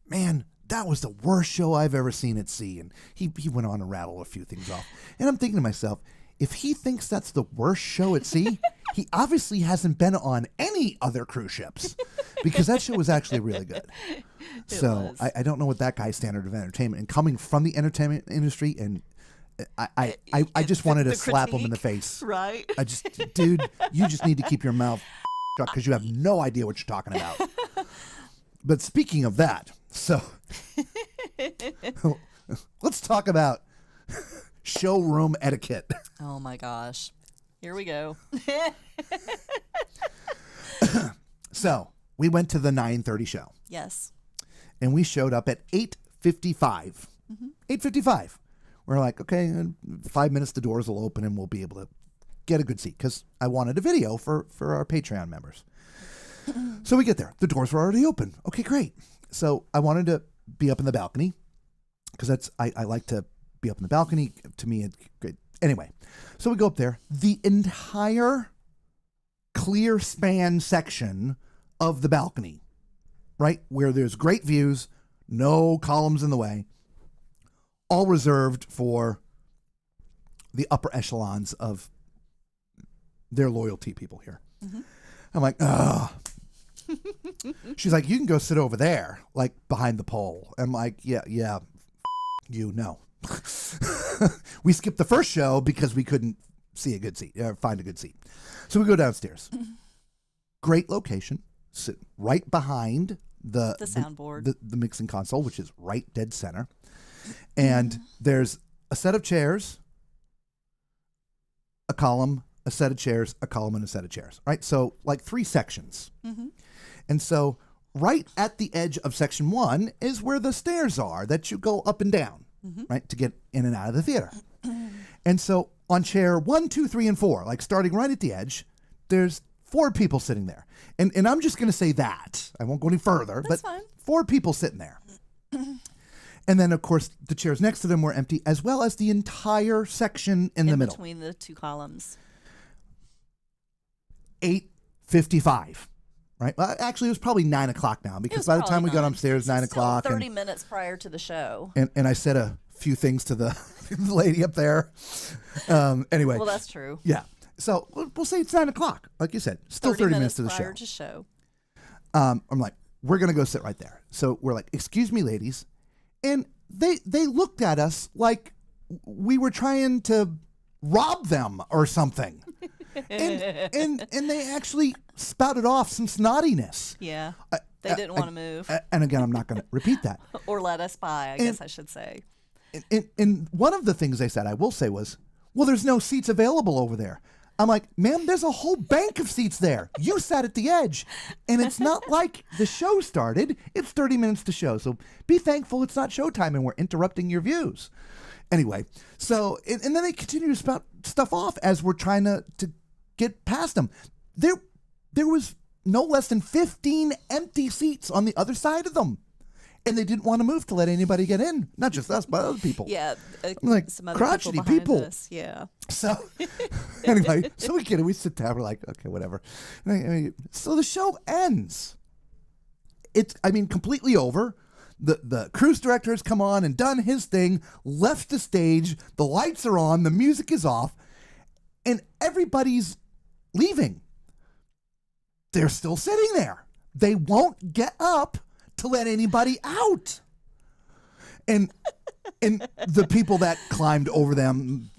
man, that was the worst show I've ever seen at sea. And he went on and rattled a few things off. And I'm thinking to myself, if he thinks that's the worst show at sea, he obviously hasn't been on any other cruise ships, because that show was actually really good. So I don't know what that guy's standard of entertainment, and coming from the entertainment industry, and I just wanted to slap him in the face. Right. Dude, you just need to keep your mouth shut, because you have no idea what you're talking about. But speaking of that, so let's talk about showroom etiquette. Oh my gosh. Here we go. So we went to the 9:30 show. Yes. And we showed up at 8:55. 8:55. We're like, okay, in 5 minutes the doors will open and we'll be able to get a good seat, because I wanted a video for our Patreon members. So we get there. The doors were already open. Okay, great. So I wanted to be up in the balcony, because I like to be up in the balcony. To me, it's great. Anyway, so we go up there. The entire clear span section of the balcony, right, where there's great views, no columns in the way, all reserved for the upper echelons of their loyalty people here. I'm like, ugh. She's like, you can go sit over there, like behind the pole. I'm like, yeah, you know. We skipped the first show because we couldn't see a good seat, find a good seat. So we go downstairs. Great location, sit right behind the soundboard, the mixing console, which is right dead center. And there's a set of chairs, a column, a set of chairs, a column, and a set of chairs. Right, so like 3 sections. And so right at the edge of section 1 is where the stairs are that you go up and down, right, to get in and out of the theater. And so on chair 1, 2, 3, and 4, like starting right at the edge, there's 4 people sitting there. And I'm just going to say that. I won't go any further. That's but fine. 4 people sitting there. And then, of course, the chairs next to them were empty, as well as the entire section in the middle. Between the 2 columns. 8:55. Right? Well, actually, it was probably 9 o'clock now, because by the time we got upstairs, 9 o'clock. 30 minutes prior to the show. And I said a few things to the the lady up there. Anyway. Well, that's true. Yeah. So we'll say it's 9 o'clock, like you said. Still 30 minutes to the prior show. to show. I'm like, we're gonna go sit right there. So we're like, excuse me, ladies, and they looked at us like we were trying to rob them or something, and they actually spouted off some snottiness. Yeah, they didn't want to move. And again, I'm not going to repeat that. Or let us by, I guess I should say. And one of the things they said, I will say, was, well, there's no seats available over there. I'm like, ma'am, there's a whole bank of seats there. You sat at the edge. And it's not like the show started. It's 30 minutes to show. So be thankful it's not showtime and we're interrupting your views. Anyway, so, and then they continue to spout stuff off as we're trying to get past them. There was no less than 15 empty seats on the other side of them. And they didn't want to move to let anybody get in. Not just us, but other people. Yeah. I'm like, some other crotchety people. people. Yeah. So, anyway, so we get it. We sit down. We're like, okay, whatever. So the show ends. It's, completely over. The cruise director has come on and done his thing, left the stage. The lights are on. The music is off. And everybody's leaving. They're still sitting there. They won't get up to let anybody out. And the people that climbed over them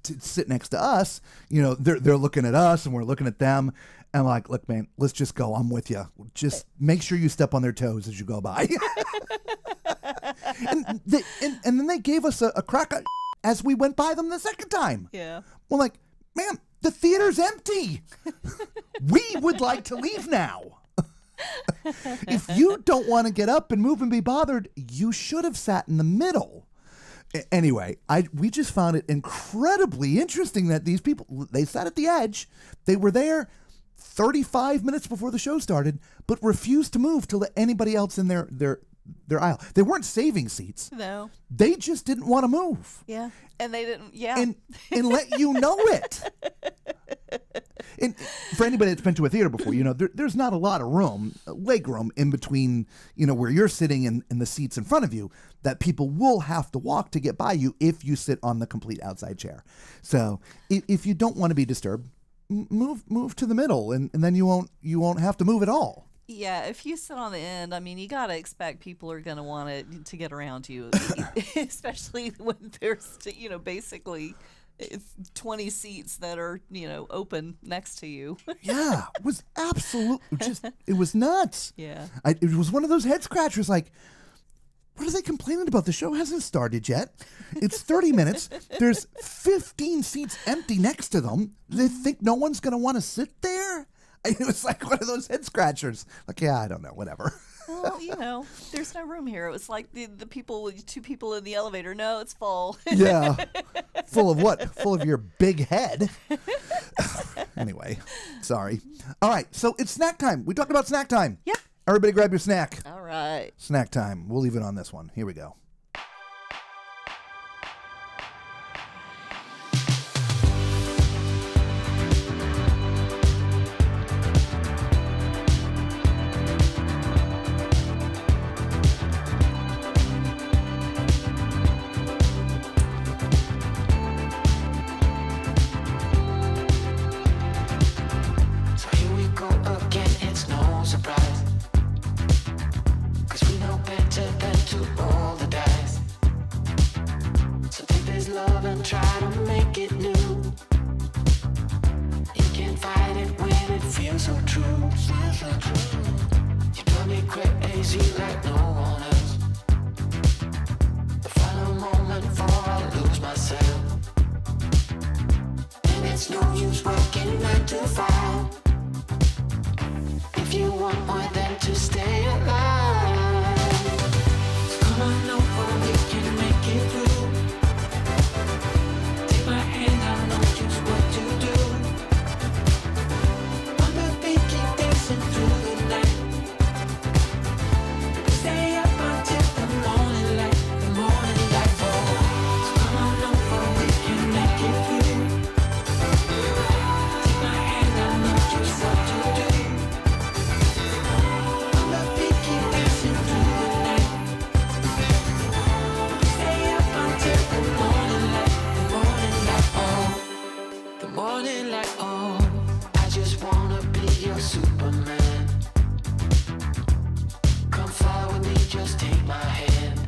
to sit next to us, they're looking at us and we're looking at them. And I'm like, look, man, let's just go. I'm with you. Just make sure you step on their toes as you go by. and then they gave us a crack as we went by them the second time. Yeah. We're like, man, the theater's empty. We would like to leave now. If you don't want to get up and move and be bothered, you should have sat in the middle. Anyway, we just found it incredibly interesting that these people, they sat at the edge. They were there 35 minutes before the show started, but refused to move to let anybody else in their aisle. They weren't saving seats. No. They just didn't want to move. Yeah. And they didn't, yeah. And let you know it. And for anybody that's been to a theater before, there's not a lot of room, leg room in between, where you're sitting and the seats in front of you that people will have to walk to get by you if you sit on the complete outside chair. So if you don't want to be disturbed, move to the middle and then you won't have to move at all. Yeah, if you sit on the end, you got to expect people are going to want to get around you, especially when there's, basically 20 seats that are, open next to you. Yeah, it was it was nuts. Yeah. It was one of those head scratchers like, what are they complaining about? The show hasn't started yet. It's 30 minutes. There's 15 seats empty next to them. They think no one's going to want to sit there? It was like one of those head scratchers. Like, yeah, I don't know, whatever. Well, there's no room here. It was like the people, 2 people in the elevator. No, it's full. Yeah. Full of what? Full of your big head. Anyway, sorry. All right, so it's snack time. We talked about snack time. Yeah. Everybody grab your snack. All right. Snack time. We'll leave it on this one. Here we go. So here we go again, it's no surprise. 'Cause we know better than to roll the dice. So take this love and try to make it new. You can't fight it when it feels so true. You drive me crazy like no one else. The final moment before I lose myself. And it's no use working 9 to 5 if you want more than to stay alive. So come on over, we can make it through. Take my hand, I know just what to do. On the beat, keep dancing through the night. We stay up until the morning light, the morning light. Oh, so come on over, we can make it through. Take my hand, I know just what to do. Oh, I just wanna be your Superman. Come fly with me, just take my hand.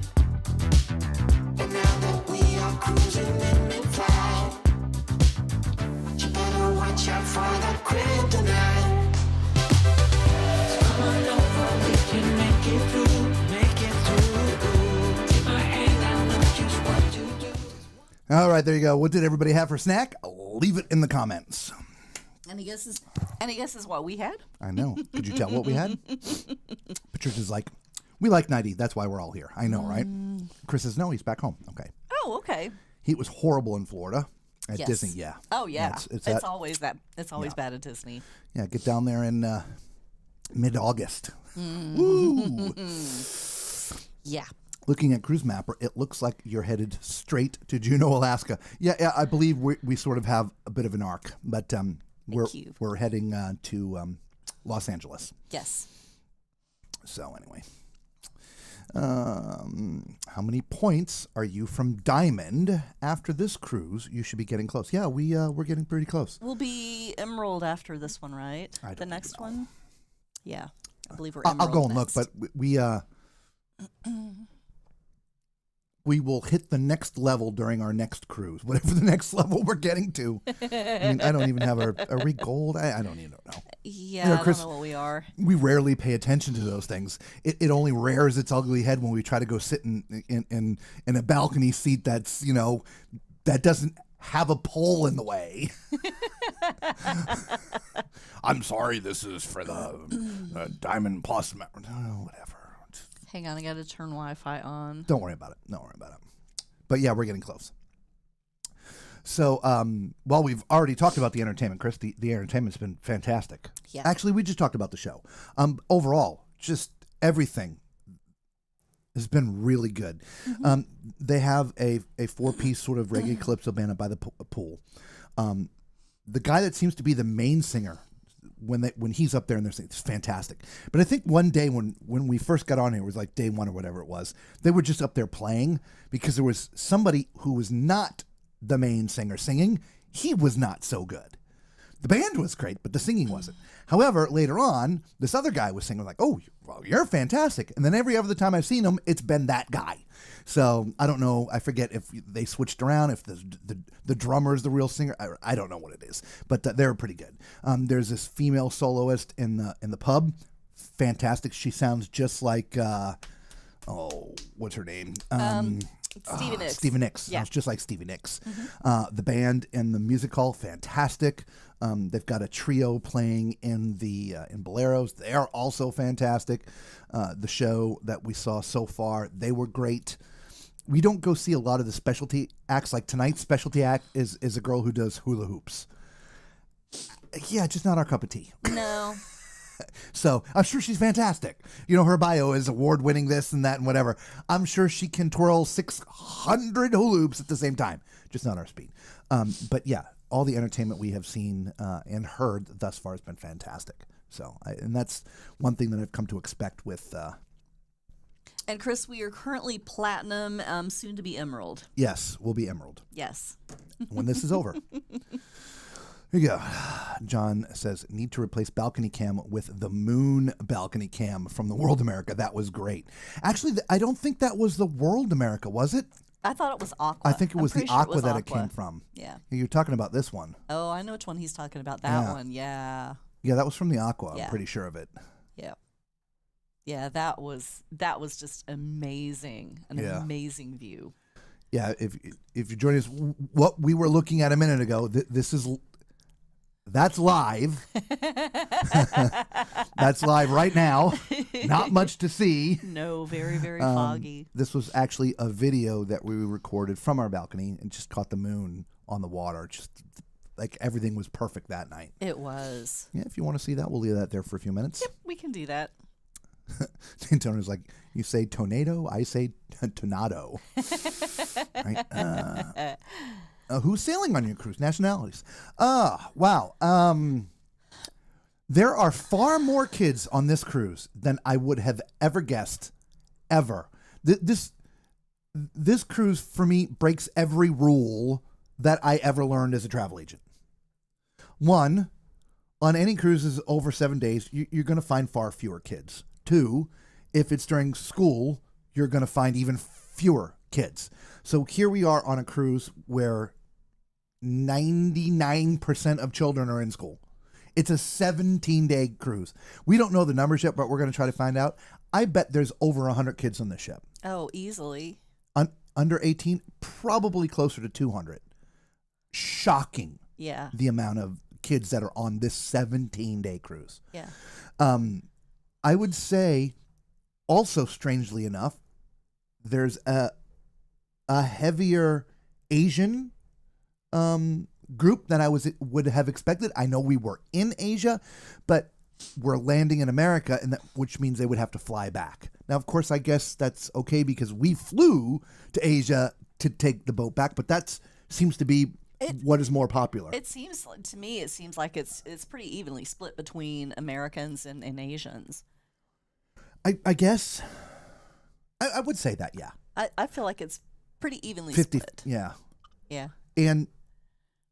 And now that we are cruising in mid-flight, you better watch out for the kryptonite. So come on over, we can make it through, make it through. Take my hand, I know just what to do. All right, there you go. What did everybody have for snack? Leave it in the comments. Any guesses what we had? I know. Could you tell what we had? Patricia's like, we like 90. That's why we're all here. I know, right? Chris says, no, he's back home. Okay. Oh, okay. He was horrible in Florida at Yes. Disney. Yeah. Oh, yeah. It's It's always that. It's always bad at Disney. Yeah, get down there in mid-August. Woo! Yeah. Looking at Cruise Mapper, it looks like you're headed straight to Juneau, Alaska. Yeah, I believe we sort of have a bit of an arc, but you. we're heading to Los Angeles. Yes. So anyway, how many points are you from Diamond after this cruise? You should be getting close. Yeah, we're getting pretty close. We'll be Emerald after this one, right? I don't The next even know. one? Yeah. I believe we're I'll Emerald go and next. look, but we will hit the next level during our next cruise, whatever the next level we're getting to. I mean, I don't even have are we gold? I don't even know. Yeah, You know, I Chris, don't know what we are. We rarely pay attention to those things. It only rears its ugly head when we try to go sit in a balcony seat that's, that doesn't have a pole in the way. I'm sorry, this is for the Diamond Plus. Whatever. Hang on, I got to turn Wi-Fi on. Don't worry about it. But yeah, we're getting close. So, while we've already talked about the entertainment, Chris, the entertainment's been fantastic. Yeah. Actually, we just talked about the show. Overall, just everything has been really good. Mm-hmm. They have a 4-piece sort of reggae calypso band up by the pool. The guy that seems to be the main singer, when he's up there and they're singing, it's fantastic. But I think one day when we first got on here, it was like day one or whatever it was, they were just up there playing because there was somebody who was not the main singer singing. He was not so good. The band was great, but the singing wasn't. However, later on, this other guy was singing like, oh, well, you're fantastic. And then every other time I've seen him, it's been that guy. So I don't know. I forget if they switched around, if the drummer is the real singer. I don't know what it is, but they're pretty good. There's this female soloist in the pub. Fantastic. She sounds just like, what's her name? Stevie Nicks. Stevie Nicks. Yeah. Sounds just like Stevie Nicks. The band and the music hall, fantastic. They've got a trio playing in Boleros. They are also fantastic. The show that we saw so far, they were great. We don't go see a lot of the specialty acts. Like tonight's specialty act is a girl who does hula hoops. Yeah, just not our cup of tea. No. So I'm sure she's fantastic. Her bio is award-winning this and that and whatever. I'm sure she can twirl 600 hula hoops at the same time. Just not our speed. But yeah, all the entertainment we have seen and heard thus far has been fantastic. So, and that's one thing that I've come to expect with. And Chris, we are currently platinum, soon to be emerald. Yes, we'll be emerald Yes. when this is over. Here you go. John says, need to replace balcony cam with the moon balcony cam from the World America. That was great. Actually, I don't think that was the World America, was it? I thought it was Aqua. I think it I'm was the pretty sure Aqua that it Aqua. came from. Yeah. You're talking about this one. Oh, I know which one he's talking about. That Yeah. one. Yeah. Yeah, that was from the Aqua. Yeah. I'm pretty sure of it. Yeah. Yeah, that was just amazing. An Yeah. amazing view. Yeah, if you're joining us, what we were looking at a minute ago, that's live. That's live right now. Not much to see. No, very, very foggy. This was actually a video that we recorded from our balcony and just caught the moon on the water. Just like everything was perfect that night. It was. Yeah, if you want to see that, we'll leave that there for a few minutes. Yep, we can do that. Antonio's like, you say tornado, I say tornado. Right? Who's sailing on your cruise? Nationalities. Wow. There are far more kids on this cruise than I would have ever guessed, ever. This cruise, for me, breaks every rule that I ever learned as a travel agent. One, on any cruises over 7 days, you're going to find far fewer kids. Two, if it's during school, you're going to find even fewer kids. So here we are on a cruise where 99% of children are in school. It's a 17-day cruise. We don't know the numbers yet, but we're going to try to find out. I bet there's over 100 kids on this ship. Oh, easily. Under 18, probably closer to 200. Shocking. Yeah. The amount of kids that are on this 17-day cruise. Yeah. I would say, also strangely enough, there's a heavier Asian group than I would have expected. I know we were in Asia, but we're landing in America, which means they would have to fly back. Now, of course, I guess that's okay because we flew to Asia to take the boat back, but that seems to be what is more popular. It seems to me, it seems like it's pretty evenly split between Americans and Asians. I guess I would say that, yeah. I feel like it's pretty evenly 50, split. yeah. Yeah. And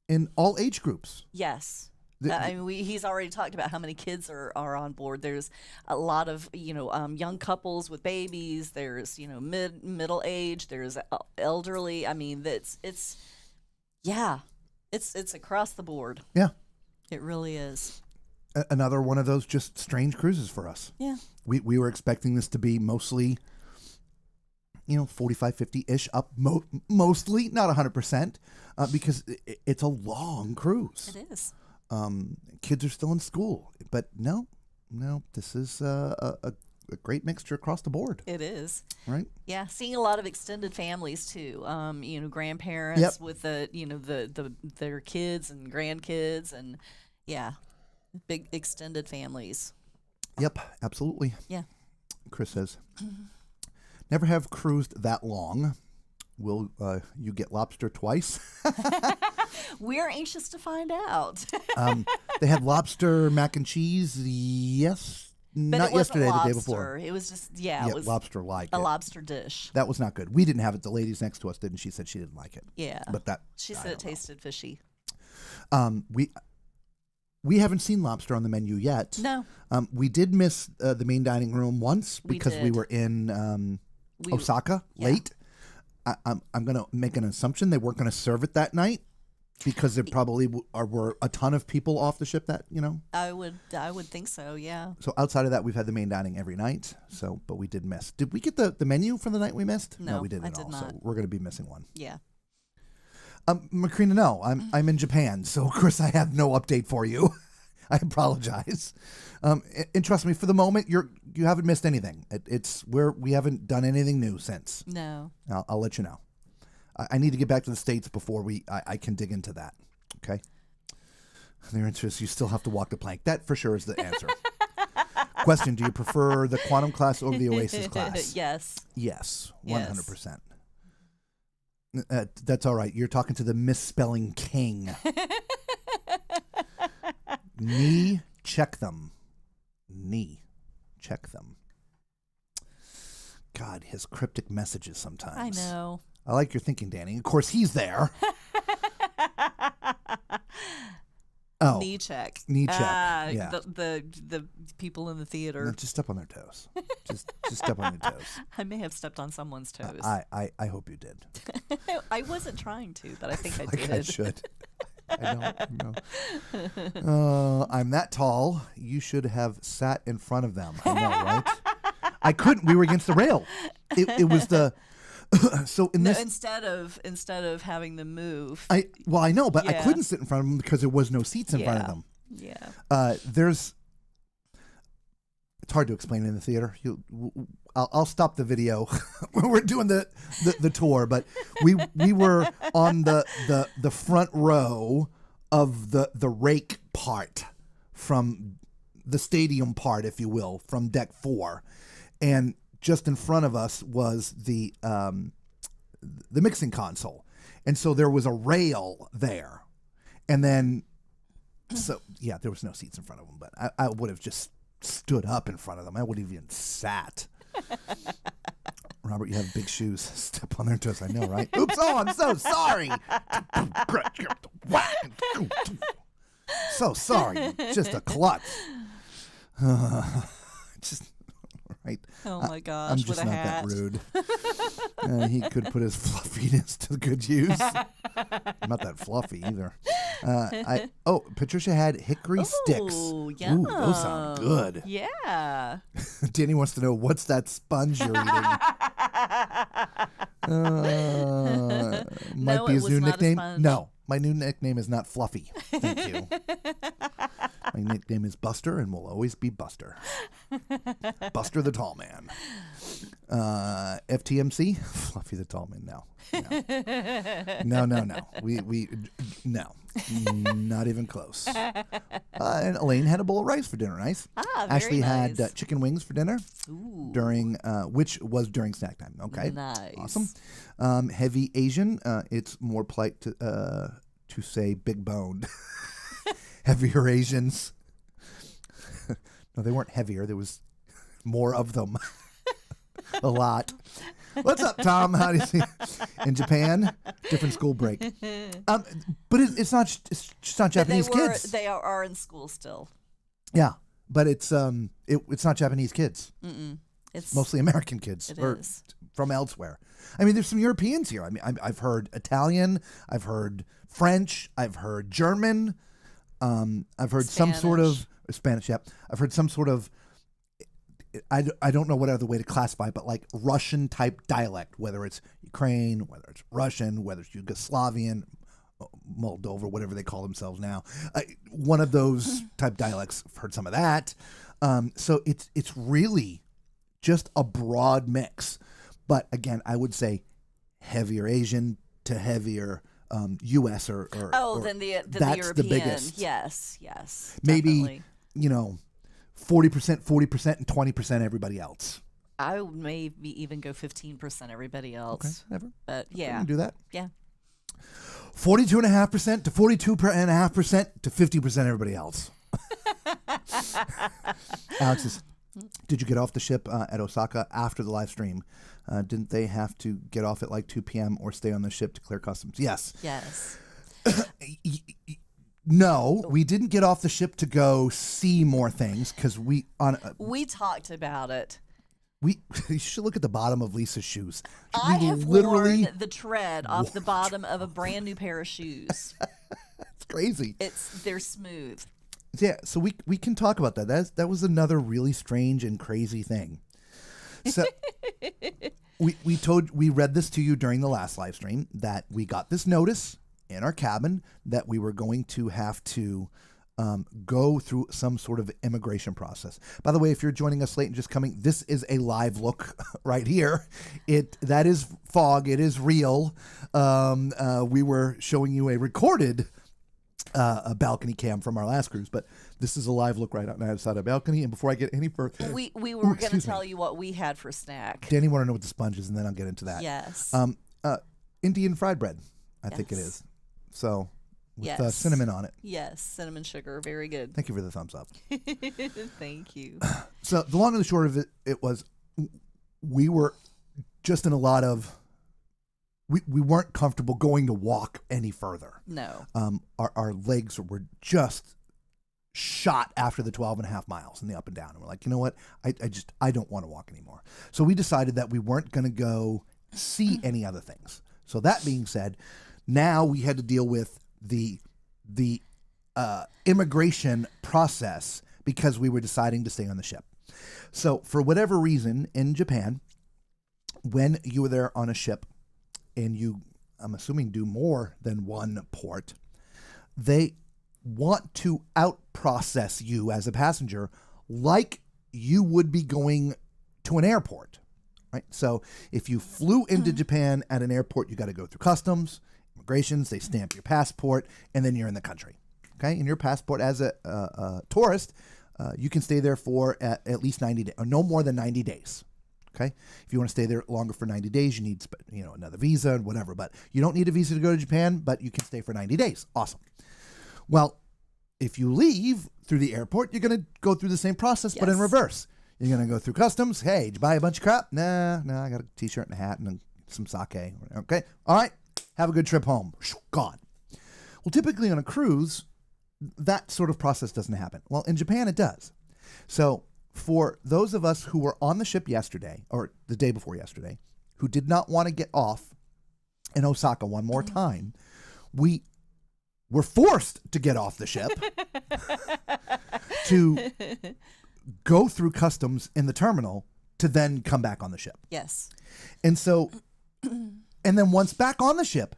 in all age groups. Yes. He's already talked about how many kids are on board. There's a lot of, young couples with babies. There's, middle age. There's elderly. I mean, it's across the board. Yeah. It really is. Another one of those just strange cruises for us. Yeah. We were expecting this to be mostly, 45, 50-ish up, mostly, not 100%, because it's a long cruise. It is. Kids are still in school, but no, this is a great mixture across the board. It is. Right? Yeah, seeing a lot of extended families too. Grandparents with their kids and grandkids, and big extended families. Yep, absolutely. Yeah. Chris says, never have cruised that long. Will you get lobster twice? We're anxious to find out. They had lobster mac and cheese. Yes. But not it wasn't yesterday, lobster. the day before. It was just, Yeah, it was lobster like a it. lobster dish. That was not good. We didn't have it. The ladies next to us did, and she said she didn't like it. Yeah. But she said it tasted fishy. We haven't seen lobster on the menu yet. No. We did miss the main dining room once because we were in Osaka late. I'm going to make an assumption they weren't going to serve it that night because there probably were a ton of people off the ship that, I would think so, yeah. So outside of that, we've had the main dining every night. So, but we did miss. Did we get the menu for the night we missed? No, we didn't I at did all. not. So we're going to be missing one. Yeah. Macrina, no, I'm in Japan, so of course I have no update for you. I apologize. And trust me, for the moment, you haven't missed anything. We haven't done anything new since. No. I'll let you know. I need to get back to the States before I can dig into that. Okay. Their interest, you still have to walk the plank. That for sure is the answer. Question: do you prefer the Quantum class over the Oasis class? Yes. Yes, 100%. That's all right. You're talking to the misspelling king. Knee check them. God, his cryptic messages sometimes. I know. I like your thinking, Danny. Of course, he's there. Oh, Knee check. Knee check. Yeah. The people in the theater. No, just step on their toes. Just step on your toes. I may have stepped on someone's toes. I hope you did. I wasn't trying to, but I think I Like did. I should. I know. I'm that tall. You should have sat in front of them. I know, right? I couldn't. We were against the rail. It was the. So in this, instead of having them move. I know, but I Yeah. couldn't sit in front of them because there was no seats in front of them. Yeah. It's hard to explain in the theater. I'll stop the video when we're doing the tour, but we were on the front row of the rake part from the stadium part, if you will, from deck 4, and just in front of us was the mixing console, and so there was a rail there, and then there was no seats in front of them, but I would have just stood up in front of them. I wouldn't have even sat. Robert, you have big shoes. Step on their toes. I know, right? Oops! Oh, I'm so sorry. so sorry. Just a klutz. Just right. Oh my gosh! I'm with just a not hat. that rude. He could put his fluffiness to good use. I'm not that fluffy either. Patricia had hickory sticks. Oh, yum. Ooh, those sound good. Yeah. Danny wants to know, what's that sponge you're eating? Might be it his was new not a nickname. sponge. No, my new nickname is not Fluffy. Thank you. My nickname is Buster and will always be Buster. Buster the Tall Man. FTMC, Fluffy the Tall Man. No. No. Not even close. And Elaine had a bowl of rice for dinner. Nice. Very Ashley nice. had chicken wings for dinner. Ooh. Which was during snack time. Okay. Nice. Awesome. Heavy Asian. It's more polite to say big boned. Heavier Asians. No, they weren't heavier. There was more of them. A lot. What's up, Tom? How do you see? In Japan, different school break. But it's not. It's just not Japanese kids. They are in school still. Yeah, but it's not Japanese kids. It's Mostly American kids It or is. from elsewhere. I mean, there's some Europeans here. I mean, I've heard Italian. I've heard French. I've heard German. I've heard some sort of Spanish. Yep. I've heard some sort of. I don't know what other way to classify it, but like Russian type dialect, whether it's Ukraine, whether it's Russian, whether it's Yugoslavian, Moldova, whatever they call themselves now. One of those type dialects. I've heard some of that. So it's really just a broad mix. But again, I would say heavier Asian to heavier U.S. or than the that's European. the biggest. Yes. Maybe definitely. 40%, and 20% everybody else. I would maybe even go 15% everybody else. Okay, never. But We yeah. can do that. Yeah. 42.5% to 42.5% to 50% everybody else. Alex says, did you get off the ship at Osaka after the live stream? Didn't they have to get off at like 2 p.m. or stay on the ship to clear customs? Yes. No, we didn't get off the ship to go see more things because we talked about it. You should look at the bottom of Lisa's shoes. I We have literally worn the tread off the bottom of a brand new pair of shoes. It's crazy. They're smooth. Yeah, so we can talk about that. That was another really strange and crazy thing. So we read this to you during the last live stream that we got this notice in our cabin that we were going to have to go through some sort of immigration process. By the way, if you're joining us late and just coming, this is a live look right here. That is fog. It is real. We were showing you a recorded a balcony cam from our last cruise, but this is a live look right outside a balcony. And before I get any further, We were going to tell you what we had for snack. Danny want to know what the sponge is, and then I'll get into that. Yes. Indian fried bread, I think it is. So with cinnamon on it. Yes, cinnamon sugar, very good. Thank you for the thumbs up. Thank you. So the long and the short of it was we were just in a lot of. We weren't comfortable going to walk any further. No. Our legs were just shot after the 12.5 miles and the up and down. And we're like, you know what? I don't want to walk anymore. So we decided that we weren't going to go see any other things. So that being said, now we had to deal with the immigration process because we were deciding to stay on the ship. So for whatever reason in Japan, when you were there on a ship, and you, I'm assuming, do more than one port, they want to out-process you as a passenger like you would be going to an airport, right? So if you flew into Japan at an airport, you got to go through customs, immigrations, they stamp your passport, and then you're in the country, okay? And your passport as a tourist, you can stay there for at least 90 days, or no more than 90 days. Okay, if you want to stay there longer for 90 days, you need another visa and whatever. But you don't need a visa to go to Japan, but you can stay for 90 days. Awesome. Well, if you leave through the airport, you're going to go through the same process, but in reverse. You're going to go through customs. Hey, did you buy a bunch of crap? Nah, I got a T-shirt and a hat and some sake. Okay, all right. Have a good trip home. Gone. Well, typically on a cruise, that sort of process doesn't happen. Well, in Japan, it does. So for those of us who were on the ship yesterday, or the day before yesterday, who did not want to get off in Osaka one more time, we were forced to get off the ship to go through customs in the terminal to then come back on the ship. Yes. And so, and then once back on the ship,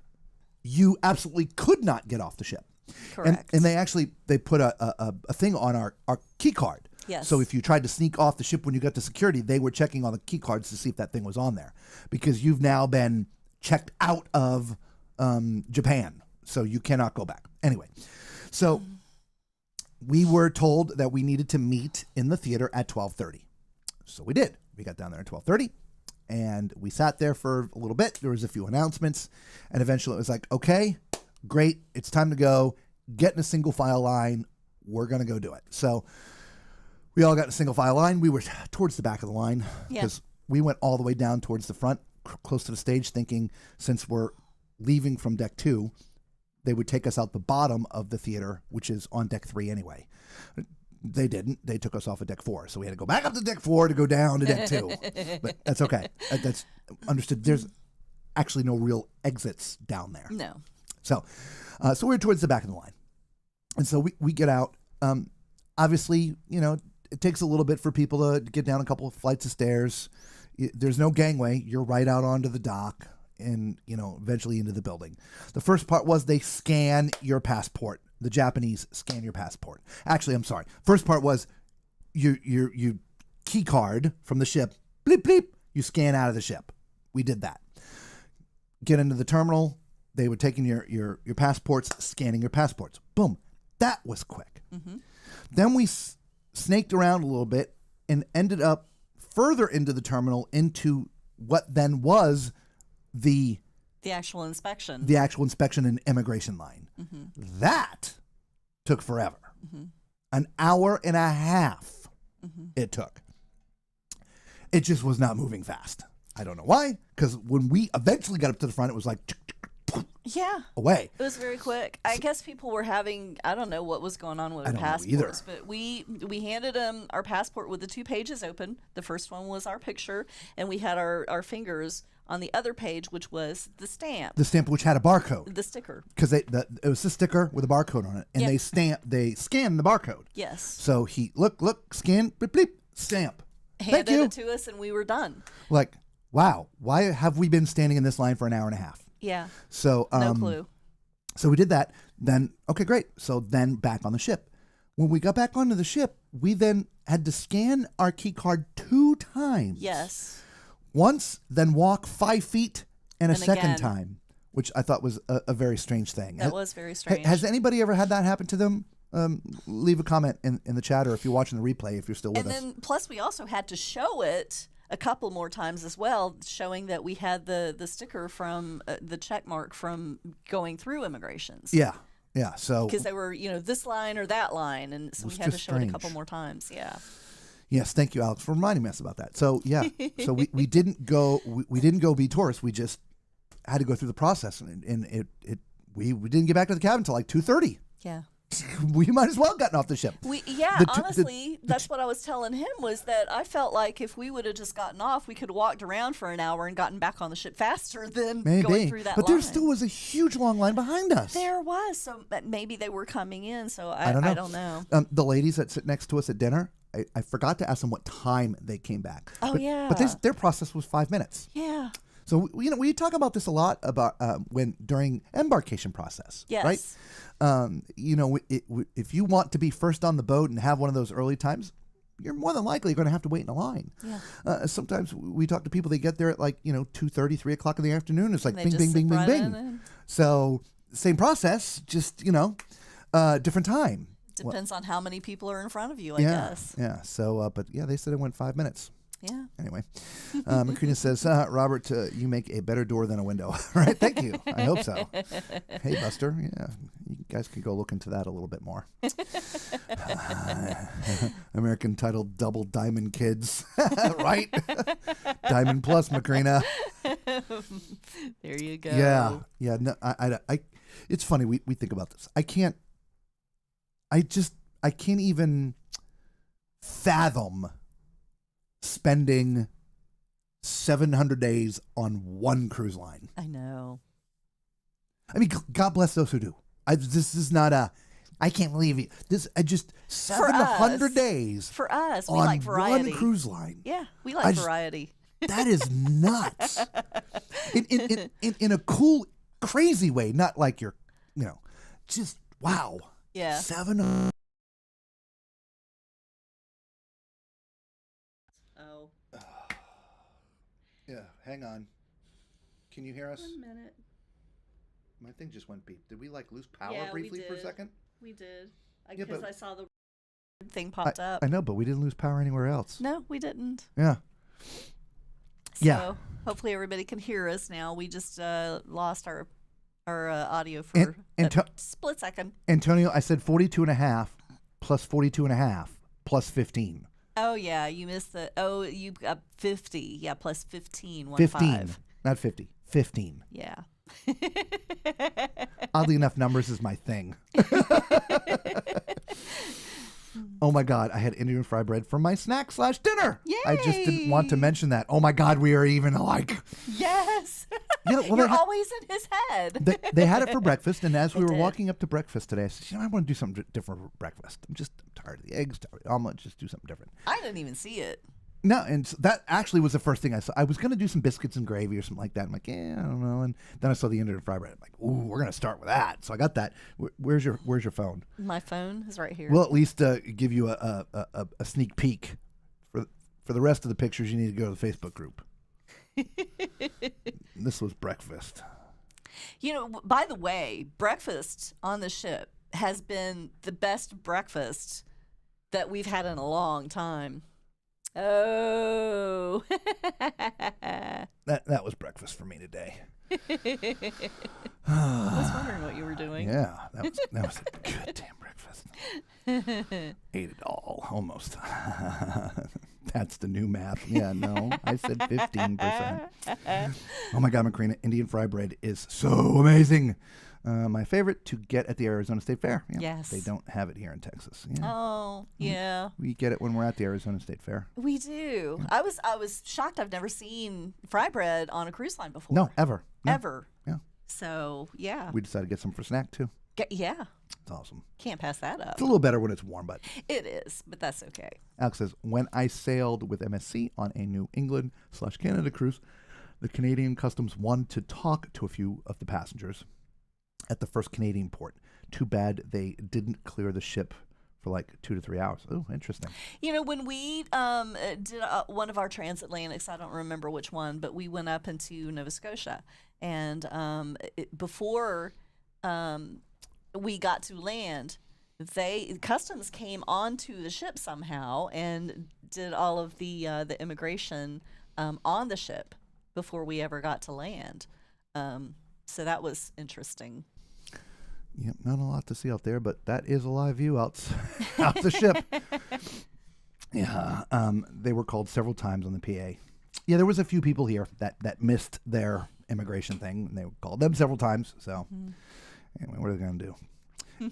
you absolutely could not get off the ship. Correct. And they put a thing on our key card. Yes. So if you tried to sneak off the ship when you got to security, they were checking on the key cards to see if that thing was on there, because you've now been checked out of Japan, so you cannot go back. Anyway, so we were told that we needed to meet in the theater at 12:30. So we did. We got down there at 12:30, and we sat there for a little bit. There was a few announcements, and eventually it was like, okay, great, it's time to go. Get in a single file line. We're going to go do it. So we all got in a single file line. We were towards the back of the line because we went all the way down towards the front, close to the stage, thinking since we're leaving from deck 2, they would take us out the bottom of the theater, which is on deck 3 anyway. They didn't. They took us off at deck 4. So we had to go back up to deck 4 to go down to deck 2. But that's okay. That's understood. There's actually no real exits down there. No. So we're towards the back of the line. And so we get out. Obviously, it takes a little bit for people to get down a couple of flights of stairs. There's no gangway. You're right out onto the dock and, eventually into the building. The first part was they scan your passport. The Japanese scan your passport. Actually, I'm sorry. First part was your key card from the ship. Bleep, bleep. You scan out of the ship. We did that. Get into the terminal. They were taking your passports, scanning your passports. Boom. That was quick. Mm-hmm. Then we snaked around a little bit and ended up further into the terminal into what then was the actual inspection. The actual inspection and immigration line. Mm-hmm. That took forever. Mm-hmm. An hour and a half it took. It just was not moving fast. I don't know why, because when we eventually got up to the front, it was like away. It was very quick. I guess people were having, I don't know what was going on with our passports, but we handed them our passport with the 2 pages open. The first one was our picture, and we had our fingers on the other page, which was the stamp. The stamp, which had a barcode. The sticker. Because it was the sticker with a barcode on it, and they scanned the barcode. Yes. So he look, scan, bleep, bleep, stamp. Handed it to us, and we were done. Like, wow, why have we been standing in this line for an hour and a half? Yeah. So no clue. So we did that. Then okay, great. So then back on the ship. When we got back onto the ship, we then had to scan our key card 2 times. Yes. Once, then walk 5 feet, and a second again. time, which I thought was a very strange thing. That was very strange. Has anybody ever had that happen to them? Leave a comment in the chat, or if you're watching the replay, if you're still with us. And then plus we also had to show it a couple more times as well, showing that we had the sticker from the check mark from going through immigrations. Yeah. So because they were, this line or that line, and so we had to show it a couple more times. Yeah. Yes, thank you, Alex, for reminding us about that. So yeah, so we didn't go be tourists. We just had to go through the process, and we didn't get back to the cabin until like 2:30. Yeah. We might as well have gotten off the ship. Honestly, that's what I was telling him, was that I felt like if we would have just gotten off, we could have walked around for an hour and gotten back on the ship faster than going through that line. But there still was a huge long line behind us. There was, so maybe they were coming in, so I don't know. The ladies that sit next to us at dinner, I forgot to ask them what time they came back. Oh, yeah. But their process was 5 minutes. Yeah. So, we talk about this a lot about during embarkation process, yes. right? If you want to be first on the boat and have one of those early times, you're more than likely going to have to wait in a line. Yeah. Sometimes we talk to people, they get there at 2:30, 3 o'clock in the afternoon. It's like bing, bing, bing, bing, bing. So same process, just, different time. Depends on how many people are in front of you, I guess. Yeah. So, but yeah, they said it went 5 minutes. Yeah. Anyway, Macrina says, Robert, you make a better door than a window. All right. Thank you. I hope so. Hey, Buster. Yeah. You guys can go look into that a little bit more. American Titled Double Diamond Kids. Right? Diamond Plus, Macrina. There you go. Yeah. Yeah. No, I it's funny. We think about this. I can't I can't even fathom spending 700 days on one cruise line. I know. I mean, God bless those who do. This is not I can't believe it. 700 days For us, we on like variety. one cruise line. Yeah, we like variety. That is nuts. in a cool, crazy way, not like you're, just wow. Yeah. 7. Oh. Yeah, hang on. Can you hear us? 1 minute. My thing just went beep. Did we lose power Yeah, we briefly for a did. second? We did. Yeah, Because but- I saw the thing popped up. I know, but we didn't lose power anywhere else. No, we didn't. Yeah. So Yeah. hopefully everybody can hear us now. We just lost our audio for and a split second. Antonio, I said 42 and a half plus 42 and a half plus 15. Oh, yeah. You missed you got 50. Yeah, plus 15. 15. Not 50. 15. Yeah. Oddly enough, numbers is my thing. Oh my God, I had Indian fry bread for my snack/dinner. I just didn't want to mention that. Oh my God, we are even alike. Yes. Yeah, well, You're always in his head. they had it for breakfast, and as we were did. walking up to breakfast today, I said, I want to do something different for breakfast. I'm tired of the eggs, tired of the omelet, just do something different. I didn't even see it. No, and so that actually was the first thing I saw. I was going to do some biscuits and gravy or something like that. I'm like, I don't know. And then I saw the Indian fry bread. I'm like, ooh, we're going to start with that. So I got that. Where's your phone? My phone is right here. We'll at least give you a sneak peek. For the rest of the pictures, you need to go to the Facebook group. This was breakfast. By the way, breakfast on the ship has been the best breakfast that we've had in a long time. Oh. That was breakfast for me today. I was wondering what you were doing. Yeah, that was a good damn breakfast. Ate it all, almost. That's the new math. Yeah, no, I said 15%. Oh my God, Macrina, Indian fry bread is so amazing. My favorite to get at the Arizona State Fair. Yeah, Yes. They don't have it here in Texas. Yeah. Oh, yeah. We get it when we're at the Arizona State Fair. We do. I was shocked. I've never seen fry bread on a cruise line before. No, ever. No. Ever. Yeah. So, yeah. We decided to get some for snack, too. Yeah. It's awesome. Can't pass that up. It's a little better when it's warm, but It is, but that's okay. Alex says, when I sailed with MSC on a New England/Canada cruise, the Canadian Customs wanted to talk to a few of the passengers at the first Canadian port. Too bad they didn't clear the ship for like 2 to 3 hours. Oh, interesting. When we did one of our transatlantics, I don't remember which one, but we went up into Nova Scotia. And before we got to land, Customs came onto the ship somehow and did all of the immigration on the ship before we ever got to land. So that was interesting. Yep, not a lot to see out there, but that is a live view out the ship. Yeah, they were called several times on the PA. Yeah, there was a few people here that missed their immigration thing, and they called them several times. So, anyway, what are they going to do?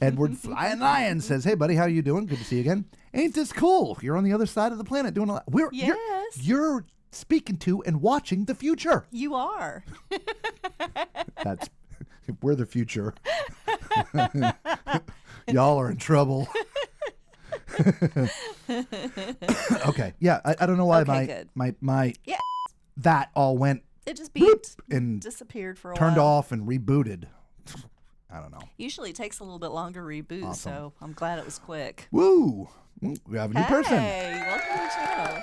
Edward Flying Lion says, "Hey, buddy, how you doing? Good to see you again. Ain't this cool? You're on the other side of the planet doing a lot. You're speaking to and watching the future. You are. We're the future. Y'all are in trouble." Okay. Yeah, I don't know why Okay, my Yeah. that all went It just beeped and disappeared for a turned while. off and rebooted. I don't know. Usually it takes a little bit longer to reboot, Awesome. so I'm glad it was quick. Woo! We have a new person. Hey, welcome to the channel.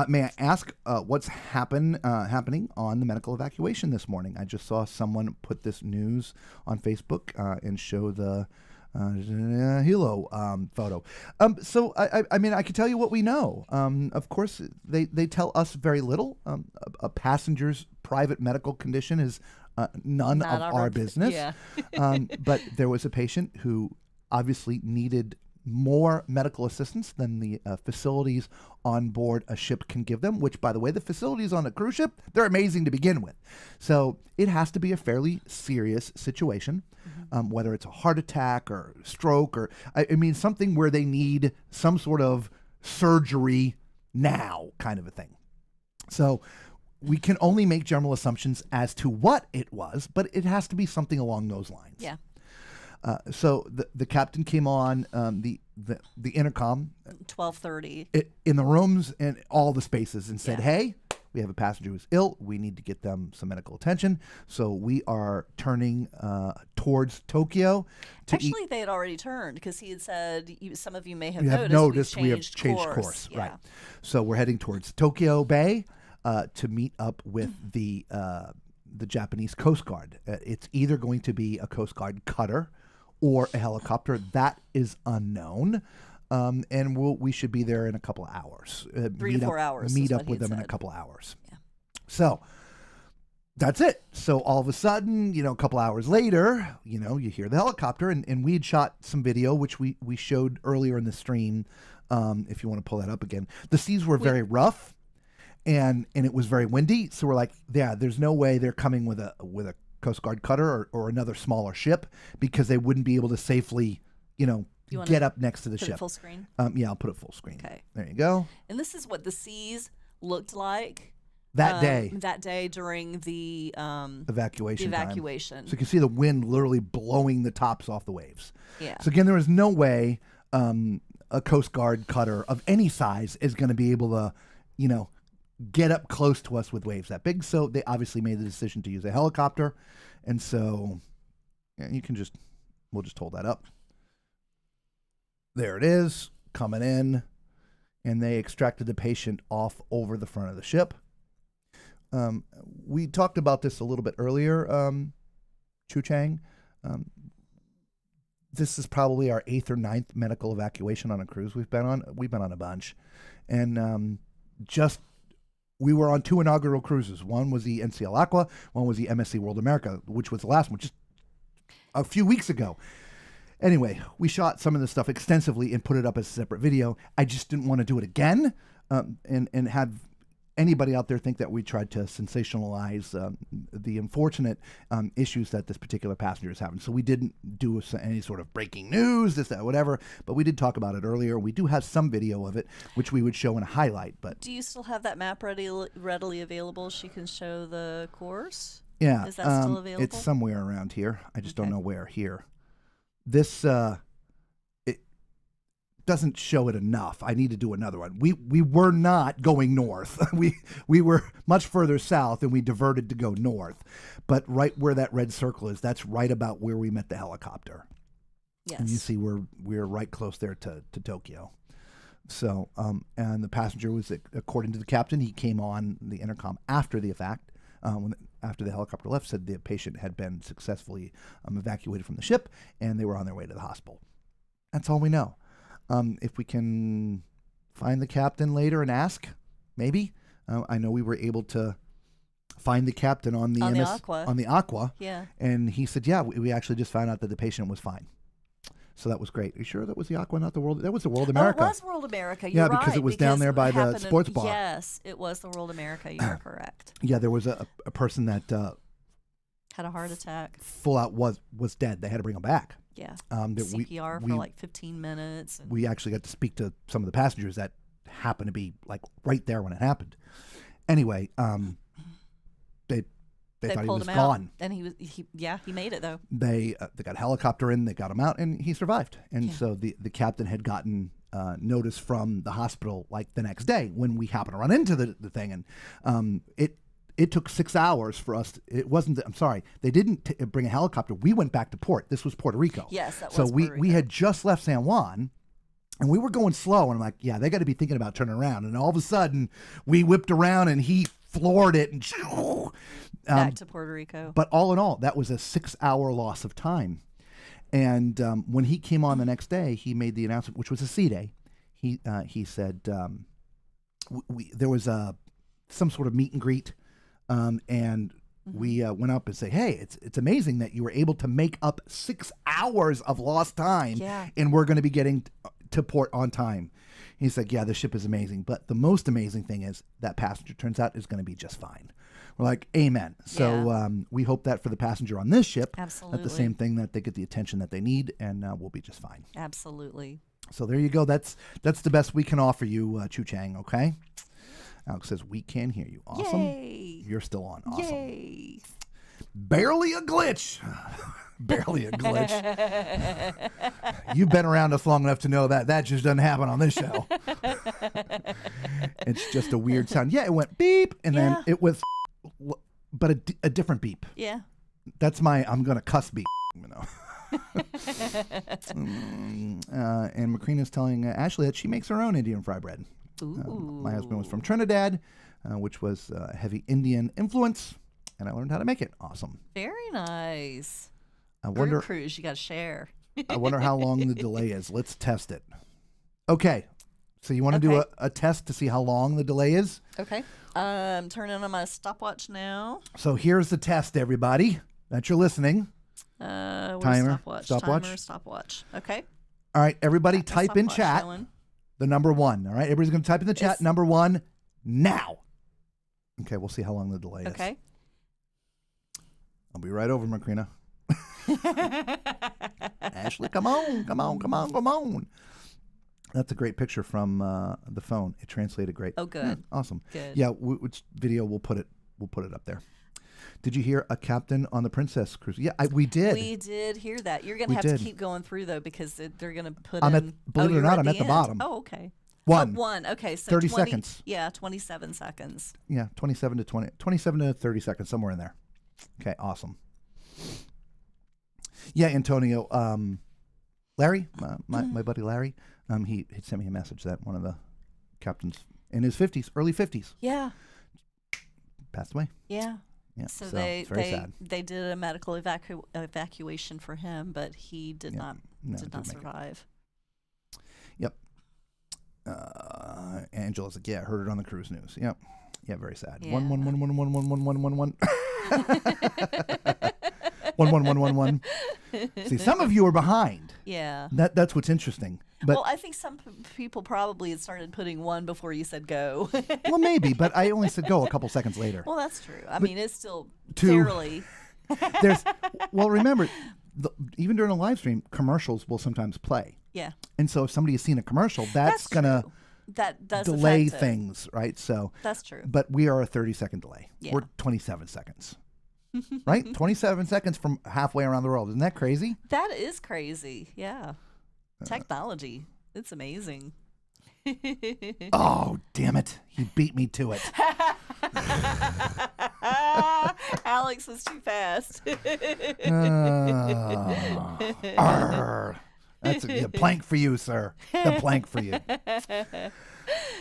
May I ask what's happening on the medical evacuation this morning? I just saw someone put this news on Facebook and show the Hilo photo. So I mean, I can tell you what we know. Of course, they tell us very little. A passenger's private medical condition is none Not of our business. Yeah. But there was a patient who obviously needed more medical assistance than the facilities on board a ship can give them, which, by the way, the facilities on a cruise ship, they're amazing to begin with. So it has to be a fairly serious situation, whether it's a heart attack or stroke or, I mean, something where they need some sort of surgery now kind of a thing. So we can only make general assumptions as to what it was, but it has to be something along those lines. Yeah. So the captain came on the intercom 12:30. in the rooms and all the spaces and said, Yeah. "Hey, we have a passenger who's ill. We need to get them some medical attention. So we are turning towards Tokyo." Actually, they had already turned because he had said, some of you may have we have noticed, we have changed course. Yeah. Right. So we're heading towards Tokyo Bay to meet up with the Japanese Coast Guard. It's either going to be a Coast Guard cutter or a helicopter. That is unknown. And we should be there in a couple of hours. 3 to 4 hours. Meet is up what he with had them in a said. couple of hours. Yeah. So that's it. So all of a sudden, a couple hours later, you hear the helicopter, and we had shot some video, which we showed earlier in the stream. If you want to pull that up again, the seas were very rough, and it was very windy. So we're like, yeah, there's no way they're coming with a Coast Guard cutter or another smaller ship, because they wouldn't be able to safely, get up next to the Put ship. it full screen. Yeah, I'll put it full screen. Okay. There you go. And this is what the seas looked like That day. That day during the Evacuation time. evacuation. So you can see the wind literally blowing the tops off the waves. Yeah. So again, there is no way a Coast Guard cutter of any size is going to be able to, get up close to us with waves that big. So they obviously made the decision to use a helicopter. And so we'll just hold that up. There it is, coming in. And they extracted the patient off over the front of the ship. We talked about this a little bit earlier, Chu Chang. This is probably our 8th or 9th medical evacuation on a cruise we've been on. We've been on a bunch. And we were on 2 inaugural cruises. One was the NCL Aqua, one was the MSC World America, which was the last one just a few weeks ago. Anyway, we shot some of this stuff extensively and put it up as a separate video. I just didn't want to do it again and have anybody out there think that we tried to sensationalize the unfortunate issues that this particular passenger is having. So we didn't do any sort of breaking news, this, that, whatever, but we did talk about it earlier. We do have some video of it, which we would show in a highlight. But do you still have that map readily available? She can show the course? Yeah. Is that still available? It's somewhere around here. I just don't Okay. know where here. This, it doesn't show it enough. I need to do another one. We were not going north. we were much further south, and we diverted to go north. But right where that red circle is, that's right about where we met the helicopter. Yes. And you see we're right close there to Tokyo. So, and the passenger was, according to the captain, he came on the intercom after the fact. After the helicopter left, said the patient had been successfully evacuated from the ship, and they were on their way to the hospital. That's all we know. If we can find the captain later and ask, maybe. I know we were able to find the captain on the Aqua. On the Aqua. Yeah. And he said, yeah, we actually just found out that the patient was fine. So that was great. Are you sure that was the Aqua, not the World? That was the World America. Oh, it was World America. You're Yeah, because it was down there by the happened sports bar. Yes, it was the World America. You are correct. Yeah, there was a person that Had a heart attack. full out was dead. They had to bring him back. Yeah. That CPR we for like 15 minutes. And we actually got to speak to some of the passengers that happened to be like right there when it happened. Anyway, they thought he pulled was him gone. out, and he made it though. They got a helicopter in, they got him out, and he survived. And Yeah. so the captain had gotten notice from the hospital like the next day when we happened to run into the thing, and it took 6 hours for us. It wasn't. I'm sorry, they didn't bring a helicopter. We went back to port. This was Puerto Rico. Yes, that so was we Puerto we Rico. had just left San Juan. And we were going slow, and I'm like, yeah, they got to be thinking about turning around. And all of a sudden, we whipped around, and he floored it, and Back to Puerto Rico. But all in all, that was a 6-hour loss of time. And when he came on the next day, he made the announcement, which was a sea day. He said there was some sort of meet and greet, and we went up and say, hey, it's amazing that you were able to make up 6 hours of lost time, Yeah. and we're going to be getting to port on time. He's like, yeah, the ship is amazing. But the most amazing thing is that passenger turns out is going to be just fine. We're like, amen. So we hope that for the passenger on this ship, Absolutely. that the same thing, that they get the attention that they need, and we'll be just fine. Absolutely. So there you go. That's the best we can offer you, Chu Chang, okay? Alex says, we can hear you. Awesome. Yay. You're still on. Awesome. Yay. Barely a glitch. Barely a glitch. You've been around us long enough to know that just doesn't happen on this show. It's just a weird sound. Yeah, it went beep, and then it was, but a different beep. Yeah. That's I'm going to cuss beep, you know. And Macrina's telling Ashley that she makes her own Indian fry bread. My husband was from Trinidad, which was heavy Indian influence, and I learned how to make it. Awesome. Very nice. I wonder, Cruise, you got to share. I wonder how long the delay is. Let's test it. Okay. So you want to do a test to see how long the delay is? Okay. I'm turning on my stopwatch now. So here's the test, everybody, that you're listening. Timer. Stopwatch. Timer, stopwatch. Okay. All right, everybody, Got the type in stopwatch chat going. the number 1. All right, everybody's going to type in the chat number 1 now. Okay, we'll see how long the delay is. Okay. I'll be right over, Macrina. Ashley, come on. That's a great picture from the phone. It translated great. Oh, good. Awesome. Good. Yeah, which video we'll put it up there. Did you hear a captain on the Princess Cruise? Yeah, we did. We did hear that. You're going to have to keep going through, though, because they're going to put believe it or not, I'm at the bottom. Oh, okay. One. One. Okay, so 30 seconds. Yeah, 27 seconds. Yeah, 27 to 30 seconds, somewhere in there. Okay, awesome. Yeah, Antonio, Larry, my buddy Larry, he sent me a message that one of the captains in his 50s, early 50s, passed away. Yeah. Yeah, So it's very sad. they did a medical evacuation for him, but he did not survive. Yep. Angela's like, yeah, I heard it on the cruise news. Yep. Yeah, very sad. Yeah. 111111111. 11111. See, some of you are behind. Yeah. That's what's interesting. But Well, I think some people probably had started putting 1 before you said go. well, maybe, but I only said go a couple seconds later. Well, that's true. I mean, it's still 2. fairly. Remember, even during a live stream, commercials will sometimes play. Yeah. And so if somebody has seen a commercial, that's going to That does delay affect it. things, right? So That's true. But we are a 30-second delay. Yeah. We're 27 seconds. Right? 27 seconds from halfway around the world. Isn't that crazy? That is crazy. Yeah. Technology. It's amazing. Oh, damn it. He beat me to it. Alex was too fast. That's a plank for you, sir. The plank for you.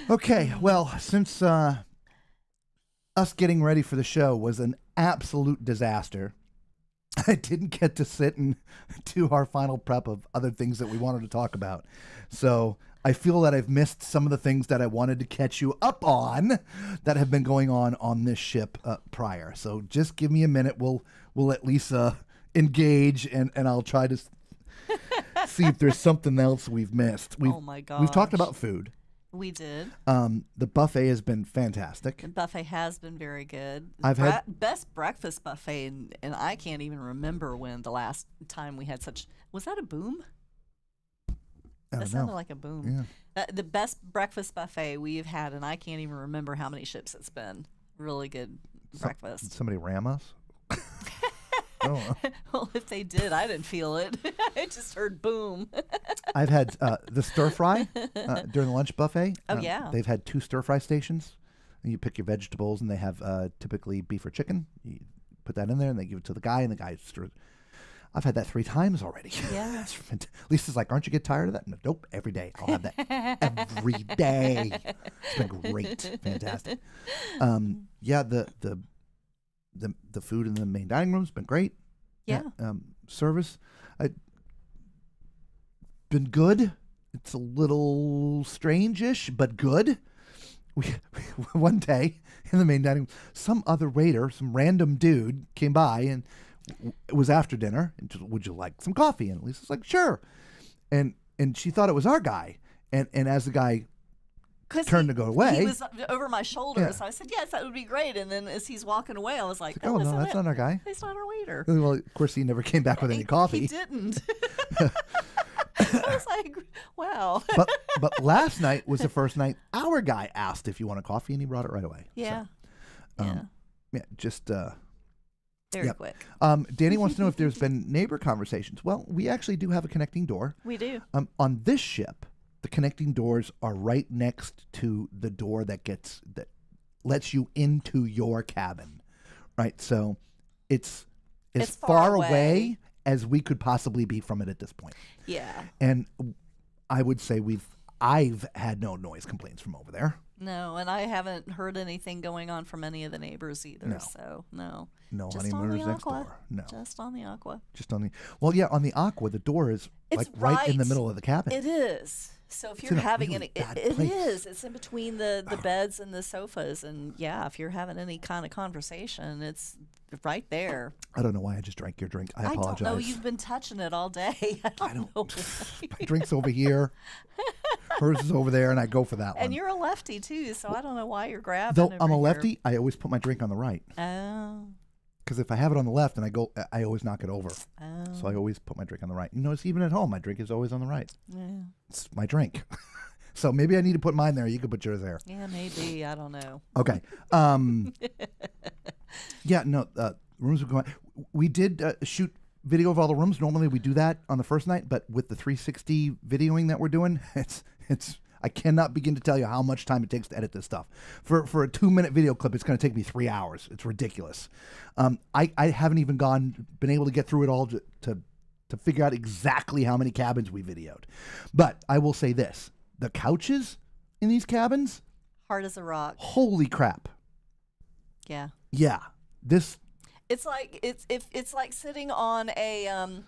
Okay, well, since us getting ready for the show was an absolute disaster, I didn't get to sit and do our final prep of other things that we wanted to talk about. So I feel that I've missed some of the things that I wanted to catch you up on that have been going on this ship prior. So just give me a minute. We'll let Lisa engage, and I'll try to see if there's something else we've missed. Oh my gosh. We've talked about food. We did. The buffet has been fantastic. The buffet has been very good. I've had best breakfast buffet, and I can't even remember when the last time we had such. Was that a boom? That sounded like a boom. Yeah. The best breakfast buffet we've had, and I can't even remember how many ships it's been. Really good breakfast. Did somebody ram us? Oh. Well, if they did, I didn't feel it. I just heard boom. I've had the stir fry during the lunch buffet. Oh, yeah. They've had 2 stir fry stations. And you pick your vegetables, and they have typically beef or chicken. You put that in there, and they give it to the guy, and the guy stirs. I've had that 3 times already. Yeah. Lisa's like, aren't you get tired of that? No, nope, every day. I'll have that every day. It's been great. Fantastic. Yeah, the food in the main dining room has been great. Yeah. Service, been good. It's a little strange-ish, but good. We one day in the main dining room, some other waiter, some random dude came by, and it was after dinner. And just, would you like some coffee? And Lisa's like, sure. And and she thought it was our guy. And as the guy turned to go away, he was over my shoulder. Yeah. So I said, yes, that would be great. And then as he's walking away, I was like, oh, no, that's not our guy. He's not our waiter. Well, of course, he never came back with any coffee. He didn't. I was like, wow. But last night was the first night our guy asked if you want a coffee, and he brought it right away. Yeah. So, yeah, just very quick. Danny wants to know if there's been neighbor conversations. Well, we actually do have a connecting door. We do. On this ship, the connecting doors are right next to the door that lets you into your cabin, right? So it's as far away as we could possibly be from it at this point. Yeah. And I would say I've had no noise complaints from over there. No, and I haven't heard anything going on from any of the neighbors either. No. So no. No Just honeymooners on the next Aqua. door. No. Just on the Aqua. Just on the on the Aqua, the door is It's like right in the right. middle of the cabin. It is. So if It's you're in a having really any, bad it place. is. It's in between the beds and the sofas, and yeah, if you're having any kind of conversation, it's right there. I don't know why I just drank your drink. I apologize. don't know. You've been touching it all day. I don't know. My drink's over here. Hers is over there, and I go for that one. And you're a lefty too, so I don't know why you're grabbing. Though over I'm a here. lefty, I always put my drink on the right. Oh. Because if I have it on the left and I always knock it over. Oh. So I always put my drink on the right. You notice even at home, my drink is always on the right. Yeah. It's my drink. So maybe I need to put mine there. You could put yours there. Yeah, maybe. I don't know. Okay. Yeah, no, rooms are going. We did shoot video of all the rooms. Normally we do that on the first night, but with the 360 videoing that we're doing, it's I cannot begin to tell you how much time it takes to edit this stuff. For a 2-minute video clip, it's going to take me 3 hours. It's ridiculous. I haven't even been able to get through it all to figure out exactly how many cabins we videoed. But I will say this. The couches in these cabins, Hard as a rock. holy crap. Yeah. Yeah. This It's like it's like sitting on a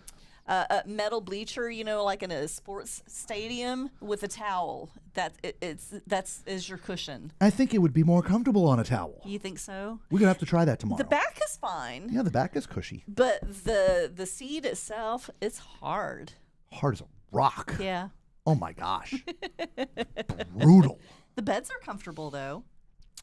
metal bleacher, like in a sports stadium with a towel. That's your cushion. I think it would be more comfortable on a towel. You think so? We're going to have to try that tomorrow. The back is fine, Yeah, the back is cushy. but the seat itself, it's hard. Hard as a rock. Yeah. Oh my gosh. Brutal. The beds are comfortable though.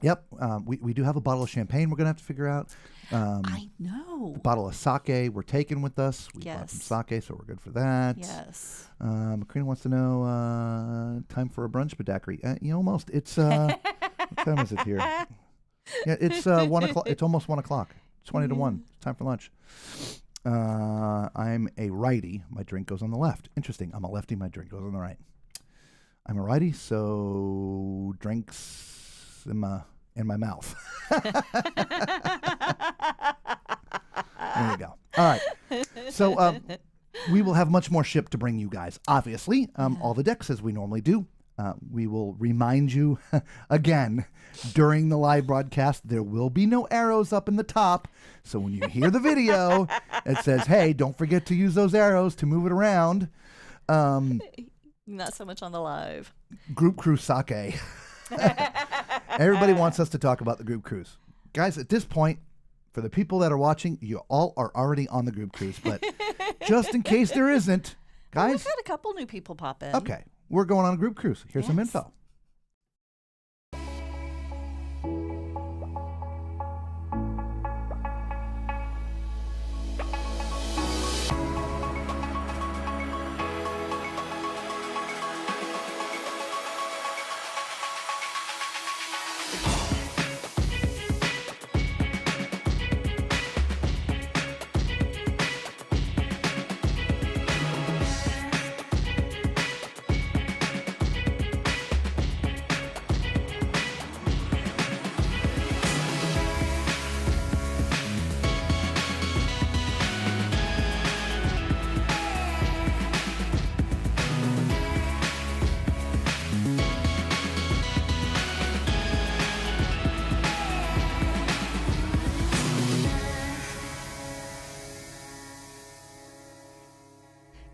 Yep. We do have a bottle of champagne we're going to have to figure out. I know. A bottle of sake we're taking with us. We bought Yes. some sake, so we're good for that. Yes. Karina wants to know time for a brunch daiquiri. Almost. It's what time is it here? Yeah, it's 1 o'clock. It's almost 1 o'clock. 20 to 1. It's time for lunch. I'm a righty. My drink goes on the left. Interesting. I'm a lefty. My drink goes on the right. I'm a righty, so drinks in my mouth. There you go. All right. So we will have much more ship to bring you guys. Obviously, all the decks as we normally do. We will remind you again during the live broadcast, there will be no arrows up in the top. So when you hear the video, it says, hey, don't forget to use those arrows to move it around. Not so much on the live. Group cruise sake. Everybody wants us to talk about the group cruise. Guys, at this point, for the people that are watching, you all are already on the group cruise. But just in case there isn't, Well, guys, we've had a couple new people pop in. okay, we're going on a group cruise. Here's some Yes. info.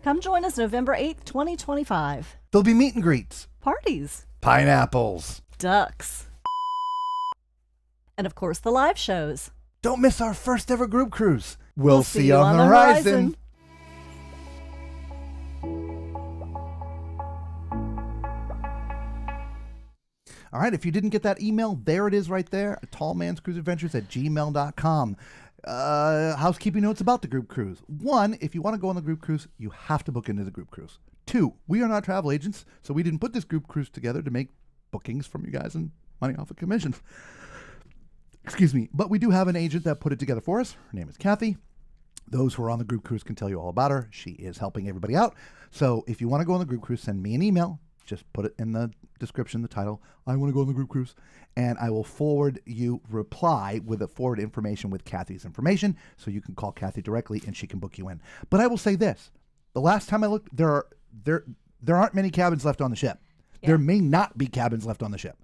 Come join us November 8th, 2025. There'll be meet and greets, Parties, pineapples. ducks, and of course the live shows. Don't miss our first ever group cruise. We'll see see you on the horizon. All right, if you didn't get that email, there it is right there, tallmanscruiseadventures@gmail.com. Housekeeping notes about the group cruise. 1, if you want to go on the group cruise, you have to book into the group cruise. 2, we are not travel agents, so we didn't put this group cruise together to make bookings from you guys and money off of commissions. Excuse me. But we do have an agent that put it together for us. Her name is Kathy. Those who are on the group cruise can tell you all about her. She is helping everybody out. So if you want to go on the group cruise, send me an email. Just put it in the description, the title. I want to go on the group cruise. And I will forward you reply with a forward information with Kathy's information. So you can call Kathy directly and she can book you in. But I will say this. The last time I looked, there aren't many cabins left on the ship. Yeah. There may not be cabins left on the ship.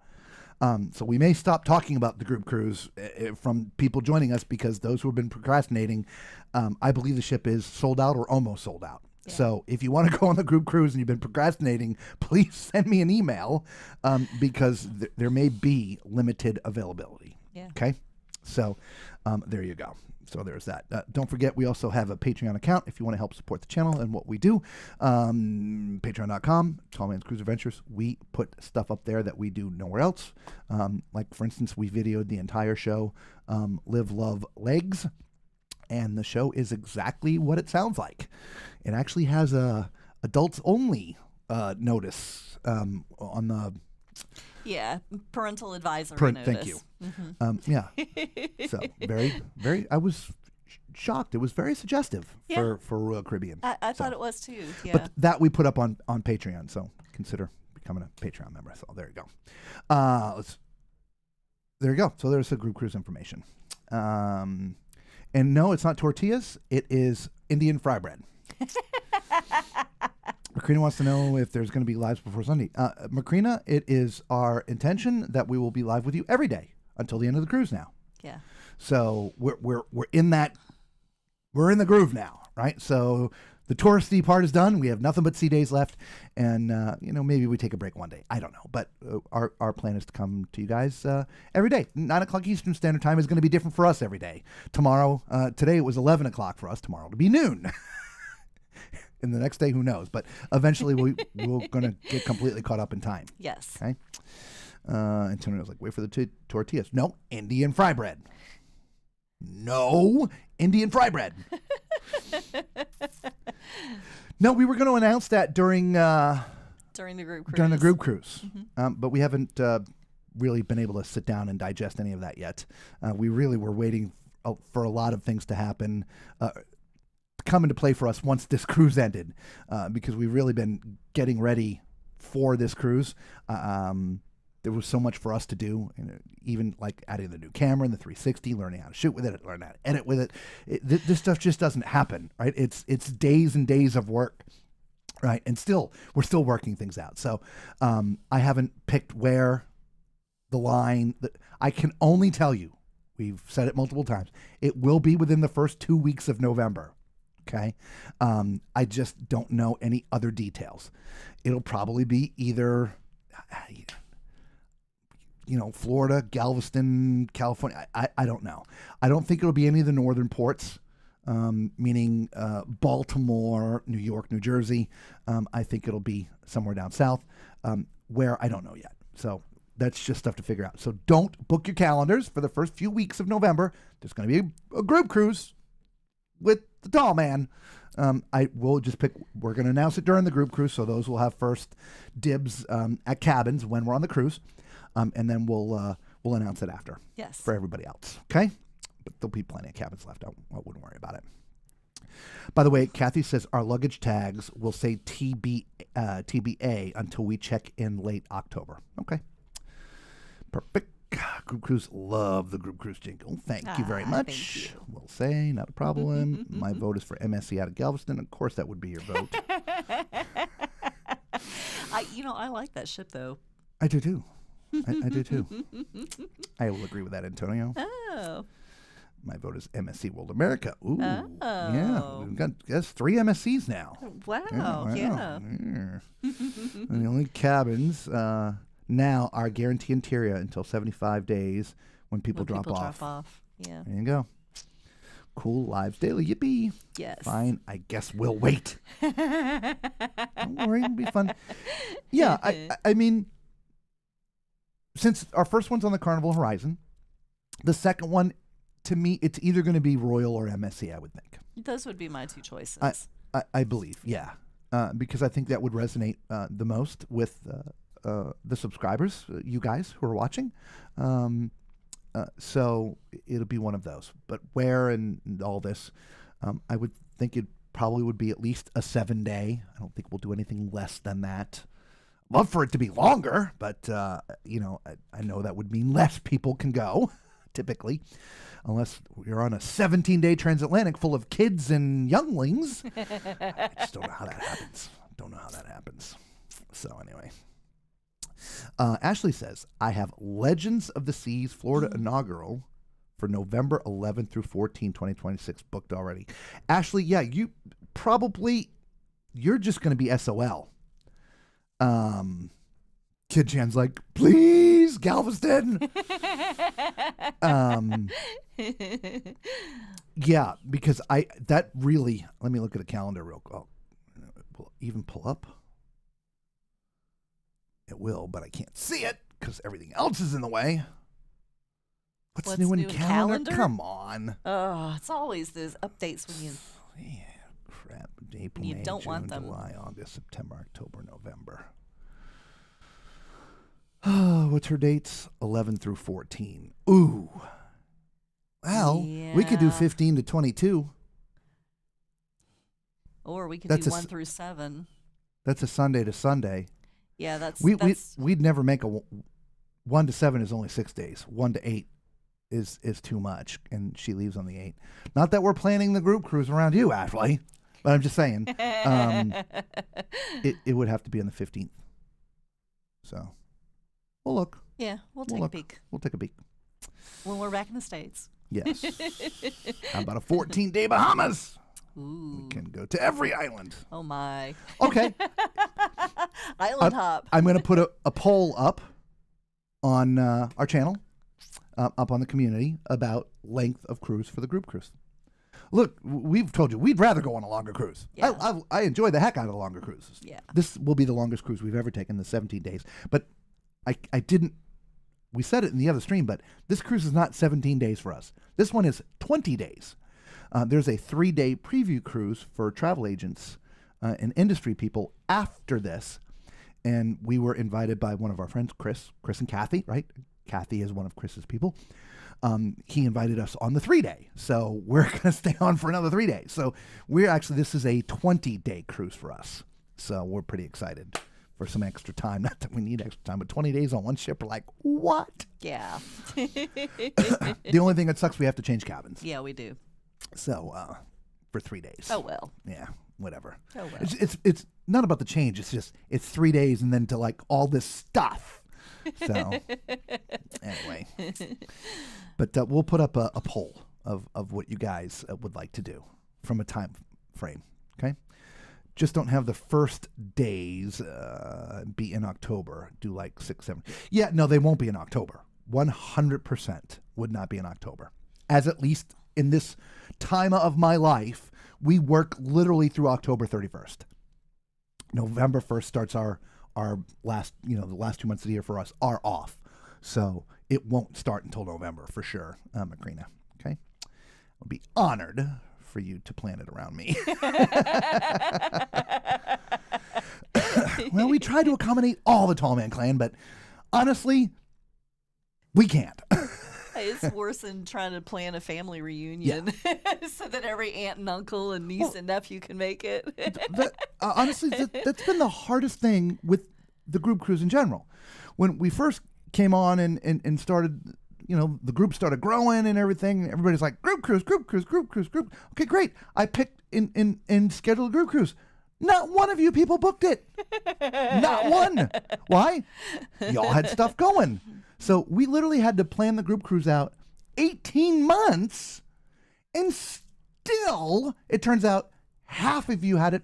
So we may stop talking about the group cruise from people joining us because those who have been procrastinating, I believe the ship is sold out or almost sold out. Yeah. So if you want to go on the group cruise and you've been procrastinating, please send me an email because there may be limited availability. Yeah. Okay. So there you go. So there's that. Don't forget, we also have a Patreon account if you want to help support the channel and what we do. Patreon.com, Tall Man's Cruise Adventures. We put stuff up there that we do nowhere else. Like, for instance, we videoed the entire show, Live, Love, Legs. And the show is exactly what it sounds like. It actually has a adults-only notice on the... Yeah, parental advisory notice. Thank you. Mm-hmm. Yeah. So very. I was shocked. It was very suggestive for Royal Caribbean. I thought it was too. Yeah. But that we put up on Patreon. So consider becoming a Patreon member. So there you go. There you go. So there's the group cruise information. And no, it's not tortillas. It is Indian fry bread. Macrina wants to know if there's going to be lives before Sunday. Macrina, it is our intention that we will be live with you every day until the end of the cruise now. Yeah. So we're in that, we're in the groove now, right? So the touristy part is done. We have nothing but sea days left, and maybe we take a break one day. I don't know, but our plan is to come to you guys every day. 9:00 Eastern Standard Time is going to be different for us every day. Today it was 11 o'clock for us. Tomorrow it'll be noon. And the next day, who knows? But eventually, we're going to get completely caught up in time. Yes. Okay. Antonio's like, wait for the tortillas. No, Indian fry bread. No, Indian fry bread. No, we were going to announce that during the group cruise. During the group cruise. Mm-hmm. But we haven't really been able to sit down and digest any of that yet. We really were waiting for a lot of things to happen. Come into play for us once this cruise ended, because we've really been getting ready for this cruise. There was so much for us to do, even like adding the new camera and the 360, learning how to shoot with it, learning how to edit with it. This stuff just doesn't happen, right? It's days and days of work, right? And we're still working things out. So I haven't picked where the line. I can only tell you, we've said it multiple times, it will be within the first 2 weeks of November. Okay. I just don't know any other details. It'll probably be either, Florida, Galveston, California. I don't know. I don't think it'll be any of the northern ports, meaning Baltimore, New York, New Jersey. I think it'll be somewhere down south, where I don't know yet. So that's just stuff to figure out. So don't book your calendars for the first few weeks of November. There's going to be a group cruise with the tall man. I will just we're going to announce it during the group cruise, so those will have first dibs at cabins when we're on the cruise, and then we'll announce it after. Yes. For everybody else, okay? But there'll be plenty of cabins left. I wouldn't worry about it. By the way, Kathy says our luggage tags will say TBA until we check in late October. Okay. Perfect. Group Cruise, love the Group Cruise jingle. Thank you very much. Thank you. We'll say, not a problem. My vote is for MSC out of Galveston. Of course, that would be your vote. I like that ship, though. I do, too. I do, too. I will agree with that, Antonio. Oh. My vote is MSC World America. Ooh. Oh. Yeah. We've got 3 MSCs now. Wow. Yeah. And the only cabins now are guarantee interior until 75 days when people drop off. Yeah. There you go. Cool lives daily. Yippee. Yes. Fine. I guess we'll wait. Don't worry. It'll be fun. Yeah. I mean, since our first one's on the Carnival Horizon, the second one, to me, it's either going to be Royal or MSC, I would think. Those would be my two choices. I believe, yeah. Because I think that would resonate the most with the subscribers, you guys who are watching. So it'll be one of those. But where and all this, I would think it probably would be at least a 7-day. I don't think we'll do anything less than that. Love for it to be longer, but I know that would mean less people can go, typically, unless you're on a 17-day transatlantic full of kids and younglings. I just don't know how that happens. So anyway, Ashley says, I have Legends of the Seas Florida inaugural for November 11 through 14, 2026 booked already. Ashley, yeah, you're just going to be SOL. Kid Chan's like, please, Galveston. Yeah, because let me look at a calendar real quick. Will it even pull up? It will, but I can't see it because everything else is in the way. What's new in calendar? Come on. Oh, it's always those updates when you... Yeah, crap. April, You May, don't June, want them. July, August, September, October, November. What's her dates? 11 through 14. Ooh. Well, we could do Yeah. 15 to 22. Or we could That's do a 1 through 7. That's a Sunday to Sunday. Yeah, that's... We'd never make 1 to 7 is only 6 days. 1 to 8 is too much, and she leaves on the 8th. Not that we're planning the group cruise around you, Ashley, but I'm just saying it would have to be on the 15th. So we'll look. Yeah, we'll take a peek We'll take a peek. when we're back in the States. Yes. How about a 14-day Bahamas? Ooh. We can go to every island. Oh, my. Okay. Island hop. I'm going to put a poll up on our channel, up on the community, about length of cruise for the group cruise. Look, we've told you we'd rather go on a longer cruise. Yeah. I enjoy the heck out of longer cruises. Yeah. This will be the longest cruise we've ever taken, the 17 days. But I didn't, we said it in the other stream, but this cruise is not 17 days for us. This one is 20 days. There's a 3-day preview cruise for travel agents and industry people after this. And we were invited by one of our friends, Chris and Kathy, right? Kathy is one of Chris's people. He invited us on the 3-day. So we're going to stay on for another 3 days. So this is a 20-day cruise for us. So we're pretty excited for some extra time. Not that we need extra time, but 20 days on one ship, we're like, what? Yeah. The only thing that sucks, we have to change cabins. Yeah, we do. So for 3 days. Oh, well. Yeah, whatever. Oh, well. It's not about the change. It's just, it's 3 days and then to like all this stuff. So anyway, but we'll put up a poll of what you guys would like to do from a time frame. Okay. Just don't have the first days be in October. Do like 6, 7. Yeah, no, they won't be in October. 100% would not be in October. As at least in this time of my life, we work literally through October 31st. November 1st starts our last, the last 2 months of the year for us are off. So it won't start until November for sure, Macrina. Okay. I'll be honored for you to plan it around me. Well, we try to accommodate all the Tall Man Clan, but honestly, we can't. It's worse than trying to plan a family reunion so that every aunt and uncle and niece and nephew can make it. Honestly, that's been the hardest thing with the group cruise in general. When we first came on and started, the group started growing and everything, everybody's like, group cruise. Okay, great. I picked and scheduled a group cruise. Not one of you people booked it. Not one. Why? Y'all had stuff going. So we literally had to plan the group cruise out 18 months, and still, it turns out half of you had it,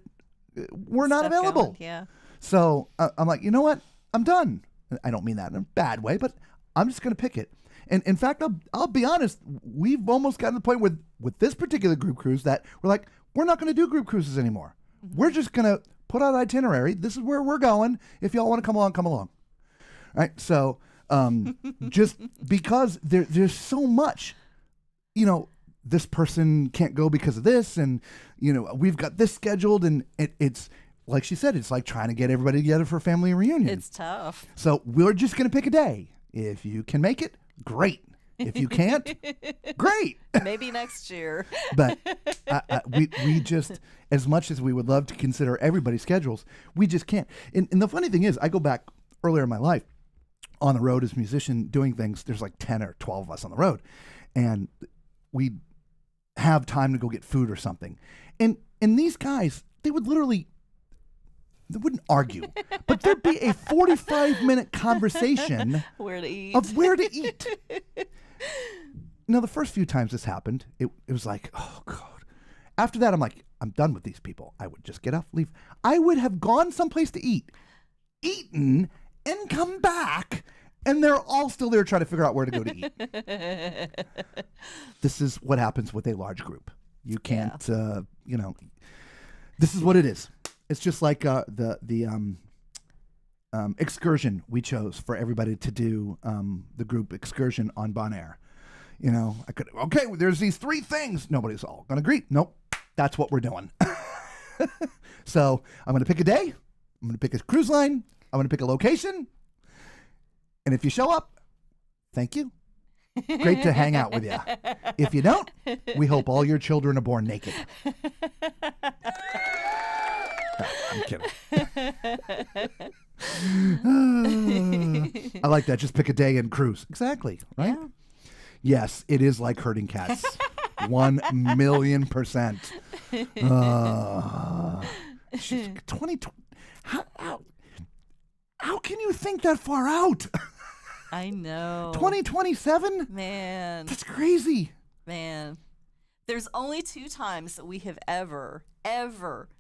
were not Stuff available. going, yeah. So I'm like, you know what? I'm done. I don't mean that in a bad way, but I'm just going to pick it. And in fact, I'll be honest, we've almost gotten to the point with this particular group cruise that we're like, we're not going to do group cruises anymore. Mm-hmm. We're just going to put out an itinerary. This is where we're going. If y'all want to come along, come along. All right. So Just because there's so much, this person can't go because of this, and we've got this scheduled, and it's like she said, it's like trying to get everybody together for a family reunion. It's tough. So we're just going to pick a day. If you can make it, great. If you can't, great. Maybe next year. But we just, as much as we would love to consider everybody's schedules, we just can't. And the funny thing is, I go back earlier in my life on the road as a musician doing things. There's like 10 or 12 of us on the road, and we have time to go get food or something. And these guys, they wouldn't argue, but there'd be a 45-minute conversation Where to eat. of where to eat. Now, the first few times this happened, it was like, oh, God. After that, I'm like, I'm done with these people. I would just get up, leave. I would have gone someplace to eat, eaten, and come back, and they're all still there trying to figure out where to go to eat. This is what happens with a large group. You can't, this is what it is. It's just like the excursion we chose for everybody to do, the group excursion on Bonaire. There's these 3 things. Nobody's all going to agree. Nope. That's what we're doing. So I'm going to pick a day. I'm going to pick a cruise line. I'm going to pick a location. And if you show up, thank you. Great to hang out with you. If you don't, we hope all your children are born naked. No, I'm kidding. I like that. Just pick a day and cruise. Exactly. Right? Yeah. Yes, it is like herding cats. 1,000,000%. 2020. How can you think that far out? I know. 2027? Man. That's crazy. Man. There's only 2 times that we have ever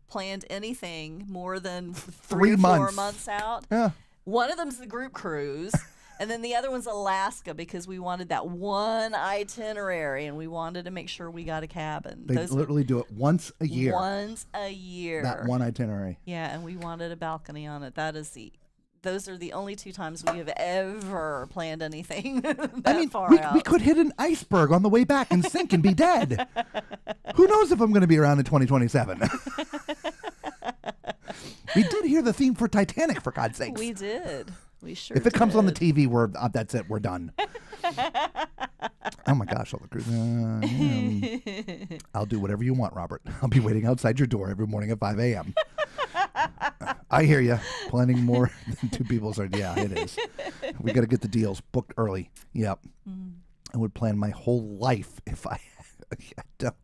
planned anything more than 3 or 4 months out. Yeah. One of them's the group cruise, and then the other one's Alaska because we wanted that one itinerary and we wanted to make sure we got a cabin. They literally do it once a year. Once a year. That one itinerary. Yeah, and we wanted a balcony on it. Those are the only 2 times we have ever planned anything that far out. We could hit an iceberg on the way back and sink and be dead. Who knows if I'm going to be around in 2027? We did hear the theme for Titanic, for God's sakes. We did. We sure If it comes on the did. TV, that's it. We're done. Oh, my gosh. I'll do whatever you want, Robert. I'll be waiting outside your door every morning at 5 a.m. I hear you. Planning more than 2 people. Yeah, it is. We got to get the deals booked early. Yep. I would plan my whole life if I don't.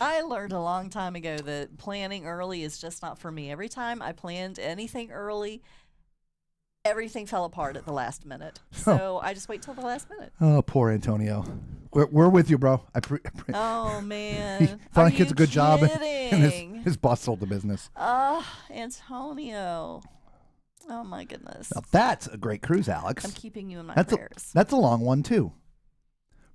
I learned a long time ago that planning early is just not for me. Every time I planned anything early, everything fell apart at the last minute. So I just wait till the last minute. Oh, poor Antonio. We're with you, bro. Oh, He man. finally Are gets a you good job, and kidding? his boss sold the business. Oh, Antonio. Oh, my goodness. Now that's a great cruise, Alex. I'm keeping you in my That's prayers. a long one too.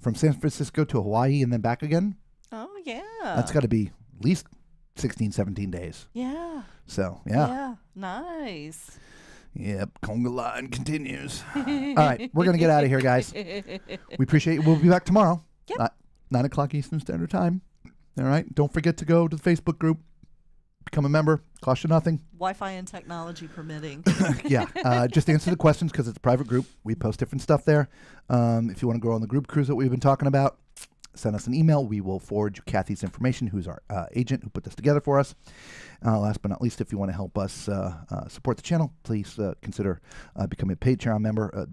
From San Francisco to Hawaii and then back again. Oh, yeah. That's got to be at least 16, 17 days. Yeah. So, yeah. Yeah. Nice. Yep. Conga line continues. All right. We're going to get out of here, guys. We appreciate you. We'll be back tomorrow. Yep. 9 o'clock Eastern Standard Time. All right. Don't forget to go to the Facebook group. Become a member. Cost you nothing. Wi-Fi and technology permitting. Yeah. Just answer the questions because it's a private group. We post different stuff there. If you want to go on the group cruise that we've been talking about, send us an email. We will forward you Kathy's information, who's our agent who put this together for us. Last but not least, if you want to help us support the channel, please consider becoming a Patreon member.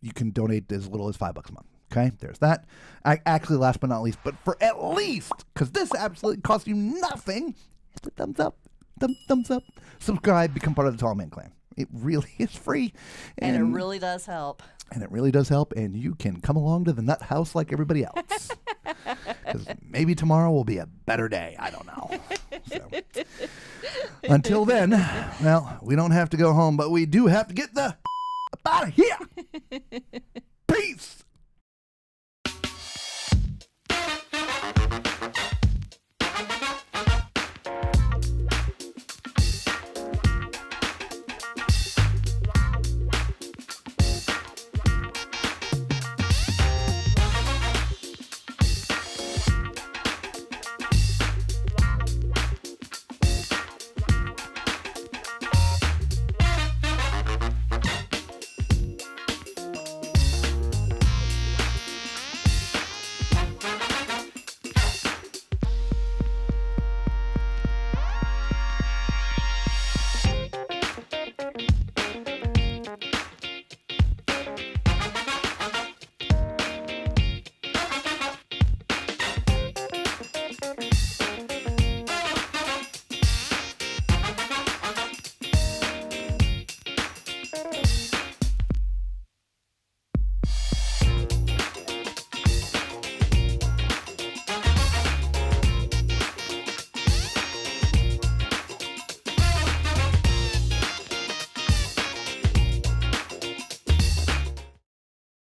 You can donate as little as $5 a month. Okay, there's that. Actually, last but not least, but for at least, because this absolutely costs you nothing, hit the thumbs up. Thumbs up. Subscribe. Become part of the Tall Man Clan. It really is free. And it really does help. And it really does help. And you can come along to the nut house like everybody else. Because maybe tomorrow will be a better day. I don't know. So, until then, well, we don't have to go home, but we do have to get the out of here. Peace.